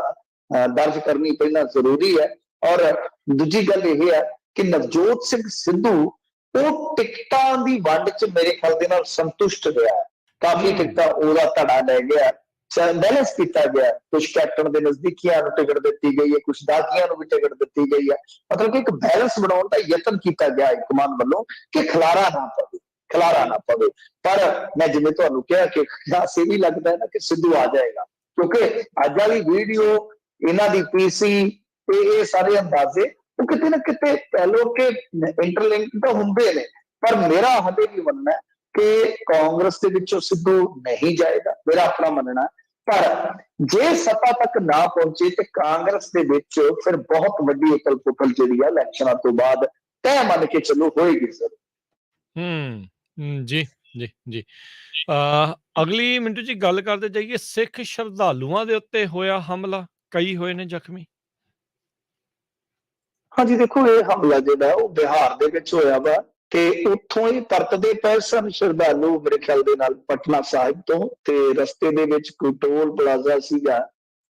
ਦਰਜ ਕਰਨੀ ਪਹਿਲਾਂ ਜ਼ਰੂਰੀ ਹੈ। ਔਰ ਦੂਜੀ ਗੱਲ ਇਹ ਹੈ ਕਿ ਨਵਜੋਤ ਸਿੰਘ ਸਿੱਧੂ ਉਹ ਟਿਕਟਾਂ ਦੀ ਵੰਡ 'ਚ ਮੇਰੇ ਖਿਆਲ ਦੇ ਨਾਲ ਸੰਤੁਸ਼ਟ ਰਿਹਾ, ਕਾਫੀ ਟਿਕਟਾਂ ਉਹਦਾ ਧੜਾ ਲੈ ਗਿਆ, ਬੈਲੈਂਸ ਕੀਤਾ ਗਿਆ। ਕੁਝ ਕੈਪਟਨ ਦੇ ਨਜ਼ਦੀਕੀਆਂ ਨੂੰ ਟਿਕਟ ਦਿੱਤੀ ਗਈ ਹੈ, ਕੁਝ ਦਾਗੀਆਂ ਨੂੰ ਵੀ ਟਿਕਟ ਦਿੱਤੀ ਗਈ ਹੈ। ਮਤਲਬ ਕਿ ਇੱਕ ਬੈਲੈਂਸ ਬਣਾਉਣ ਦਾ ਯਤਨ ਕੀਤਾ ਗਿਆ ਹਾਈਕਮਾਨ ਵੱਲੋਂ ਕਿ ਖਲਾਰਾ ਨਾ ਪਵੇ। ਪਰ ਮੈਂ ਜਿਵੇਂ ਤੁਹਾਨੂੰ ਕਿਹਾ ਕਿ ਖਾਸ ਇਹ ਵੀ ਲੱਗਦਾ ਹੈ ਨਾ ਕਿ ਸਿੱਧੂ ਆ ਜਾਏਗਾ, ਕਿਉਂਕਿ ਅੱਜ ਵਾਲੀ ਵੀਡੀਓ, ਇਹਨਾਂ ਦੀ ਪੀਸੀ, ਇਹ ਸਾਰੇ ਅੰਦਾਜ਼ੇ ਉਹ ਕਿਤੇ ਨਾ ਕਿਤੇ ਕਹਿ ਲਓ ਕਿ ਇੰਟਰਲਿੰਕ ਤਾਂ ਹੁੰਦੇ ਨੇ। ਪਰ ਮੇਰਾ ਹਲੇ ਵੀ ਮੰਨਣਾ ਹੈ ਕਿ ਕਾਂਗਰਸ ਦੇ ਵਿੱਚੋਂ ਸਿੱਧੂ ਨਹੀਂ ਜਾਏਗਾ, ਮੇਰਾ ਆਪਣਾ ਮੰਨਣਾ। ਪਰ ਜੇ ਸੱਤਾ ਤੱਕ ਨਾ ਪਹੁੰਚੇ ਤੇ ਕਾਂਗਰਸ ਦੇ ਵਿੱਚ ਫਿਰ ਬਹੁਤ ਵੱਡੀ ਉਥਲ-ਪੁਥਲ ਜਿਹੜੀ ਆ ਇਲੈਕਸ਼ਨਾਂ ਤੋਂ ਬਾਅਦ ਤੈਅ ਮੰਨ ਕੇ ਚੱਲੋ ਹੋਏਗੀ ਜ਼ਰੂਰ। ਜੀ। ਅਗਲੀ ਮਿੰਟੂ ਜੀ ਗੱਲ ਕਰਦੇ ਜਾਈਏ, ਸਿੱਖ ਸ਼ਰਧਾਲੂਆਂ ਦੇ ਉੱਤੇ ਹੋਇਆ ਹਮਲਾ, ਕਈ ਹੋਏ ਨੇ ਜ਼ਖਮੀ। ਹਾਂਜੀ ਦੇਖੋ, ਇਹ ਹਮਲਾ ਜਿਹੜਾ ਉਹ ਬਿਹਾਰ ਦੇ ਵਿੱਚ ਹੋਇਆ ਵਾ ਤੇ ਉੱਥੋਂ ਹੀ ਪਰਤਦੇ ਪਏ ਸਨ ਸ਼ਰਧਾਲੂ ਮੇਰੇ ਖਿਆਲ ਦੇ ਨਾਲ ਪਟਨਾ ਸਾਹਿਬ ਤੋਂ, ਤੇ ਰਸਤੇ ਦੇ ਵਿੱਚ ਕੋਈ ਟੋਲ ਪਲਾਜ਼ਾ ਸੀਗਾ,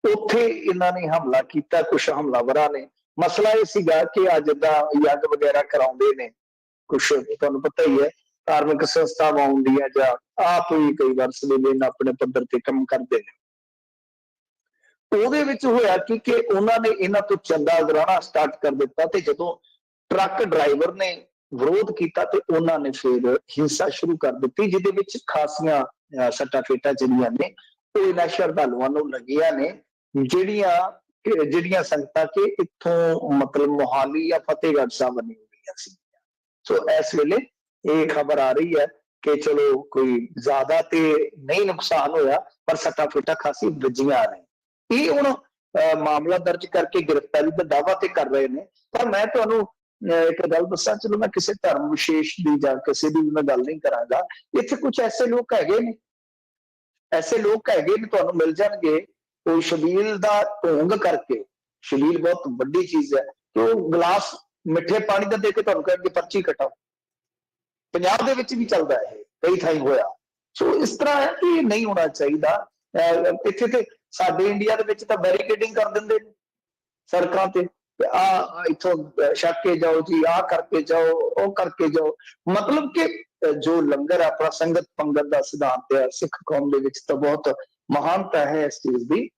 ਉੱਥੇ ਇਹਨਾਂ ਨੇ ਹਮਲਾ ਕੀਤਾ ਕੁਛ ਹਮਲਾਵਰਾਂ ਨੇ। ਮਸਲਾ ਇਹ ਸੀਗਾ ਕਿ ਅੱਜ ਦਾ ਯੱਗ ਵਗੈਰਾ ਕਰਾਉਂਦੇ ਨੇ ਕੁਛ, ਤੁਹਾਨੂੰ ਪਤਾ ਹੀ ਹੈ, ਧਾਰਮਿਕ ਸੰਸਥਾਵਾਂ ਹੁੰਦੀਆਂ ਜਾਂ ਆਪ ਹੀ ਕਈ ਵਾਰ ਸਵੇਲੇ ਆਪਣੇ ਪੱਧਰ ਤੇ ਕੰਮ ਕਰਦੇ ਨੇ। ਉਹਦੇ ਵਿੱਚ ਹੋਇਆ ਕਿ ਉਹਨਾਂ ਨੇ ਇਹਨਾਂ ਤੋਂ ਚੰਦਾ ਉਗਰਾਉਣਾ ਸਟਾਰਟ ਕਰ ਦਿੱਤਾ, ਤੇ ਜਦੋਂ ਟਰੱਕ ਡਰਾਈਵਰ ਨੇ ਵਿਰੋਧ ਕੀਤਾ ਤੇ ਉਹਨਾਂ ਨੇ ਫਿਰ ਹਿੰਸਾ ਸ਼ੁਰੂ ਕਰ ਦਿੱਤੀ, ਜਿਹਦੇ ਵਿੱਚ ਖਾਸੀਆਂ ਸੱਟਾਂ ਫੇਟਾਂ ਜਿਹੜੀਆਂ ਨੇ ਉਹ ਇਹਨਾਂ ਸ਼ਰਧਾਲੂਆਂ ਨੂੰ ਲੱਗੀਆਂ ਨੇ, ਜਿਹੜੀਆਂ ਸੰਗਤਾਂ ਕਿ ਇੱਥੋਂ ਮਤਲਬ ਮੋਹਾਲੀ ਜਾਂ ਫਤਿਹਗੜ੍ਹ ਸਾਹਿਬ ਨਹੀਂ ਹੋਈਆਂ ਸੀ। ਸੋ ਇਸ ਵੇਲੇ ਇਹ ਖਬਰ ਆ ਰਹੀ ਹੈ ਕਿ ਚਲੋ ਕੋਈ ਜ਼ਿਆਦਾ ਤੇ ਨਹੀਂ ਨੁਕਸਾਨ ਹੋਇਆ, ਪਰ ਸੱਟਾਂ ਫੇਟਾਂ ਖਾਸੀ ਵੱਜੀਆਂ ਨੇ। ਇਹ ਹੁਣ ਮਾਮਲਾ ਦਰਜ ਕਰਕੇ ਗ੍ਰਿਫਤਾਰੀ ਦਾ ਦਾਅਵਾ ਤੇ ਕਰ ਰਹੇ ਨੇ। ਪਰ ਮੈਂ ਤੁਹਾਨੂੰ ਇੱਕ ਗੱਲ ਦੱਸਾਂ, ਚਲੋ ਮੈਂ ਕਿਸੇ ਧਰਮ ਵਿਸ਼ੇਸ਼ ਦੀ ਜਾਂ ਕਿਸੇ ਦੀ ਮੈਂ ਗੱਲ ਨਹੀਂ ਕਰਾਂਗਾ, ਇੱਥੇ ਕੁਝ ਐਸੇ ਲੋਕ ਹੈਗੇ ਨੇ ਤੁਹਾਨੂੰ ਮਿਲ ਜਾਣਗੇ, ਕੋਈ ਸ਼ਬੀਲ ਦਾ ਢੋਂਗ ਕਰਕੇ, ਸ਼ਬੀਲ ਬਹੁਤ ਵੱਡੀ ਚੀਜ਼ ਹੈ, ਕਿ ਉਹ ਗਲਾਸ ਮਿੱਠੇ ਪਾਣੀ ਦਾ ਦੇ ਕੇ ਤੁਹਾਨੂੰ ਕਹਿਣਗੇ ਪਰਚੀ ਕਟਾਓ। ਪੰਜਾਬ ਦੇ ਵਿੱਚ ਵੀ ਚੱਲਦਾ ਇਹ, ਕਈ ਥਾਈਂ ਹੋਇਆ। ਸੋ ਇਸ ਤਰ੍ਹਾਂ ਹੈ ਕਿ ਨਹੀਂ ਹੋਣਾ ਚਾਹੀਦਾ। ਇੱਥੇ ਤੇ ਸਾਡੇ ਇੰਡੀਆ ਦੇ ਵਿੱਚ ਤਾਂ ਬੈਰੀਕੇਡਿੰਗ ਕਰ ਦਿੰਦੇ ਨੇ ਸੜਕਾਂ ਤੇ, ਇੱਥੋਂ ਛੱਕ ਕੇ ਜਾਓ ਜੀ, ਆਹ ਕਰਕੇ ਜਾਓ, ਉਹ ਕਰਕੇ ਜਾਓ। ਮਤਲਬ ਕਿ ਜੋ ਲੰਗਰ ਆਪਣਾ ਸੰਗਤ ਪੰਗਤ ਦਾ ਸਿਧਾਂਤ ਹੈ, ਸਿੱਖ ਕੌਮ ਦੇ ਵਿੱਚ ਤਾਂ ਬਹੁਤ ਮਹਾਨਤਾ ਹੈ ਇਸ ਚੀਜ਼ ਦੀ,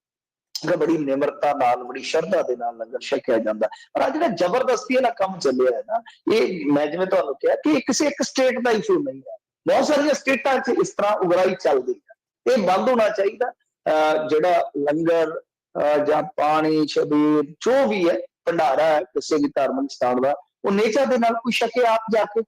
ਬੜੀ ਨਿਮਰਤਾ ਨਾਲ, ਬੜੀ ਸ਼ਰਧਾ ਦੇ ਨਾਲ ਲੰਗਰ ਛਕਿਆ ਜਾਂਦਾ। ਪਰ ਆ ਜਿਹੜਾ ਜ਼ਬਰਦਸਤੀ ਵਾਲਾ ਕੰਮ ਚੱਲਿਆ ਹੈ ਨਾ, ਇਹ ਮੈਂ ਜਿਵੇਂ ਤੁਹਾਨੂੰ ਕਿਹਾ ਕਿ ਕਿਸੇ ਇੱਕ ਸਟੇਟ ਦਾ ਇਸ਼ੂ ਨਹੀਂ ਹੈ, ਬਹੁਤ ਸਾਰੀਆਂ ਸਟੇਟਾਂ 'ਚ ਇਸ ਤਰ੍ਹਾਂ ਉਗਰਾਈ ਚੱਲਦੀ ਹੈ। ਇਹ ਬੰਦ ਹੋਣਾ ਚਾਹੀਦਾ। ਜਿਹੜਾ ਲੰਗਰ ਜਾਂ ਪਾਣੀ, ਛਬੀਲ, ਜੋ ਵੀ ਹੈ, ਭੰਡਾਰਾ ਹੈ ਕਿਸੇ ਵੀ ਧਾਰਮਿਕ ਸਥਾਨ ਦਾ, ਉਹ ਨੇਚਰ ਦੇ ਨਾਲ ਕੋਈ ਛਕੇ ਆਪ ਜਾ ਕੇ,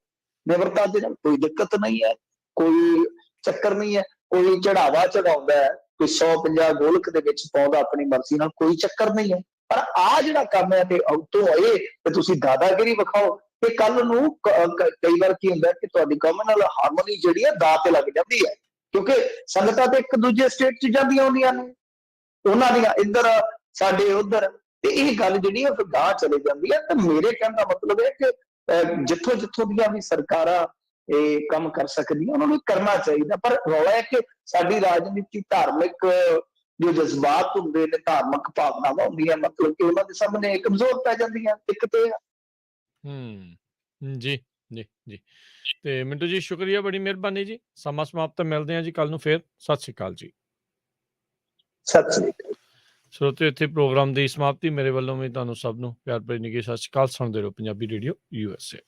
ਨਿਮਰਤਾ ਦੇ ਨਾਲ, ਕੋਈ ਦਿੱਕਤ ਨਹੀਂ ਹੈ, ਕੋਈ ਚੱਕਰ ਨਹੀਂ ਹੈ। ਕੋਈ ਚੜਾਵਾ ਚੜਾਉਂਦਾ ਹੈ, ਕੋਈ 150 ਗੋਲਕ ਦੇ ਵਿੱਚ ਪਾਉਂਦਾ ਆਪਣੀ ਮਰਜ਼ੀ ਨਾਲ, ਕੋਈ ਚੱਕਰ ਨਹੀਂ ਹੈ। ਪਰ ਆ ਜਿਹੜਾ ਕੰਮ ਹੈ ਤੇ ਉੱਤੋਂ ਆਏ ਤੇ ਤੁਸੀਂ ਦਾਦਾਗਿਰੀ ਵਿਖਾਓ, ਤੇ ਕੱਲ ਨੂੰ ਕਈ ਵਾਰ ਕੀ ਹੁੰਦਾ ਕਿ ਤੁਹਾਡੀ ਕਮਿਊਨਲ ਹਾਰਮੋਨੀ ਜਿਹੜੀ ਹੈ ਦਾਅ ਤੇ ਲੱਗ ਜਾਂਦੀ ਹੈ, ਕਿਉਂਕਿ ਸੰਗਤਾਂ ਤੇ ਇੱਕ ਦੂਜੇ ਸਟੇਟ 'ਚ ਜਾਂਦੀਆਂ ਹੁੰਦੀਆਂ ਨੇ, ਉਹਨਾਂ ਦੀਆਂ ਇੱਧਰ ਸਾਡੇ ਉੱਧਰ, ਤੇ ਇਹ ਗੱਲ ਜਿਹੜੀ ਹੈ ਫਿਰ ਗਾਂਹ ਚਲੇ ਜਾਂਦੀ ਹੈ। ਤੇ ਮੇਰੇ ਕਹਿਣ ਦਾ ਮਤਲਬ ਹੈ ਕਿ ਜਿੱਥੋਂ ਦੀਆਂ ਵੀ ਸਰਕਾਰਾਂ ਇਹ ਕੰਮ ਕਰ ਸਕਦੀਆਂ ਉਹਨਾਂ ਨੂੰ ਕਰਨਾ ਚਾਹੀਦਾ। ਪਰ ਰੌਲਾ ਹੈ ਕਿ ਸਾਡੀ ਰਾਜਨੀਤੀ ਧਾਰਮਿਕ ਜੋ ਜਜ਼ਬਾਤ ਹੁੰਦੇ ਨੇ, ਧਾਰਮਿਕ ਭਾਵਨਾਵਾਂ ਹੁੰਦੀਆਂ, ਮਤਲਬ ਕਿ ਉਹਨਾਂ ਦੇ ਸਾਹਮਣੇ ਕਮਜ਼ੋਰ ਪੈ ਜਾਂਦੀਆਂ। ਦਿੱਕਤ ਇਹ ਜੀ। ਤੇ ਮਿੰਟੂ ਜੀ ਸ਼ੁਕਰੀਆ, ਬੜੀ ਮਿਹਰਬਾਨੀ ਜੀ। ਸਮਾਂ ਸਮਾਪਤ, ਮਿਲਦੇ ਹਾਂ ਜੀ ਕੱਲ ਨੂੰ ਫੇਰ। ਸਤਿ ਸ਼੍ਰੀ ਅਕਾਲ ਜੀ। ਸਤਿ ਸ਼੍ਰੀ ਅਕਾਲ ਸਰੋਤਿਓ, ਇੱਥੇ ਪ੍ਰੋਗਰਾਮ ਦੀ ਸਮਾਪਤੀ। ਮੇਰੇ ਵੱਲੋਂ ਵੀ ਤੁਹਾਨੂੰ ਸਭ ਨੂੰ ਪਿਆਰ ਭਰੀ ਨਿੱਘੀ ਸਤਿ ਸ਼੍ਰੀ ਅਕਾਲ। ਸੁਣਦੇ ਰਹੋ ਪੰਜਾਬੀ ਰੇਡੀਓ USA।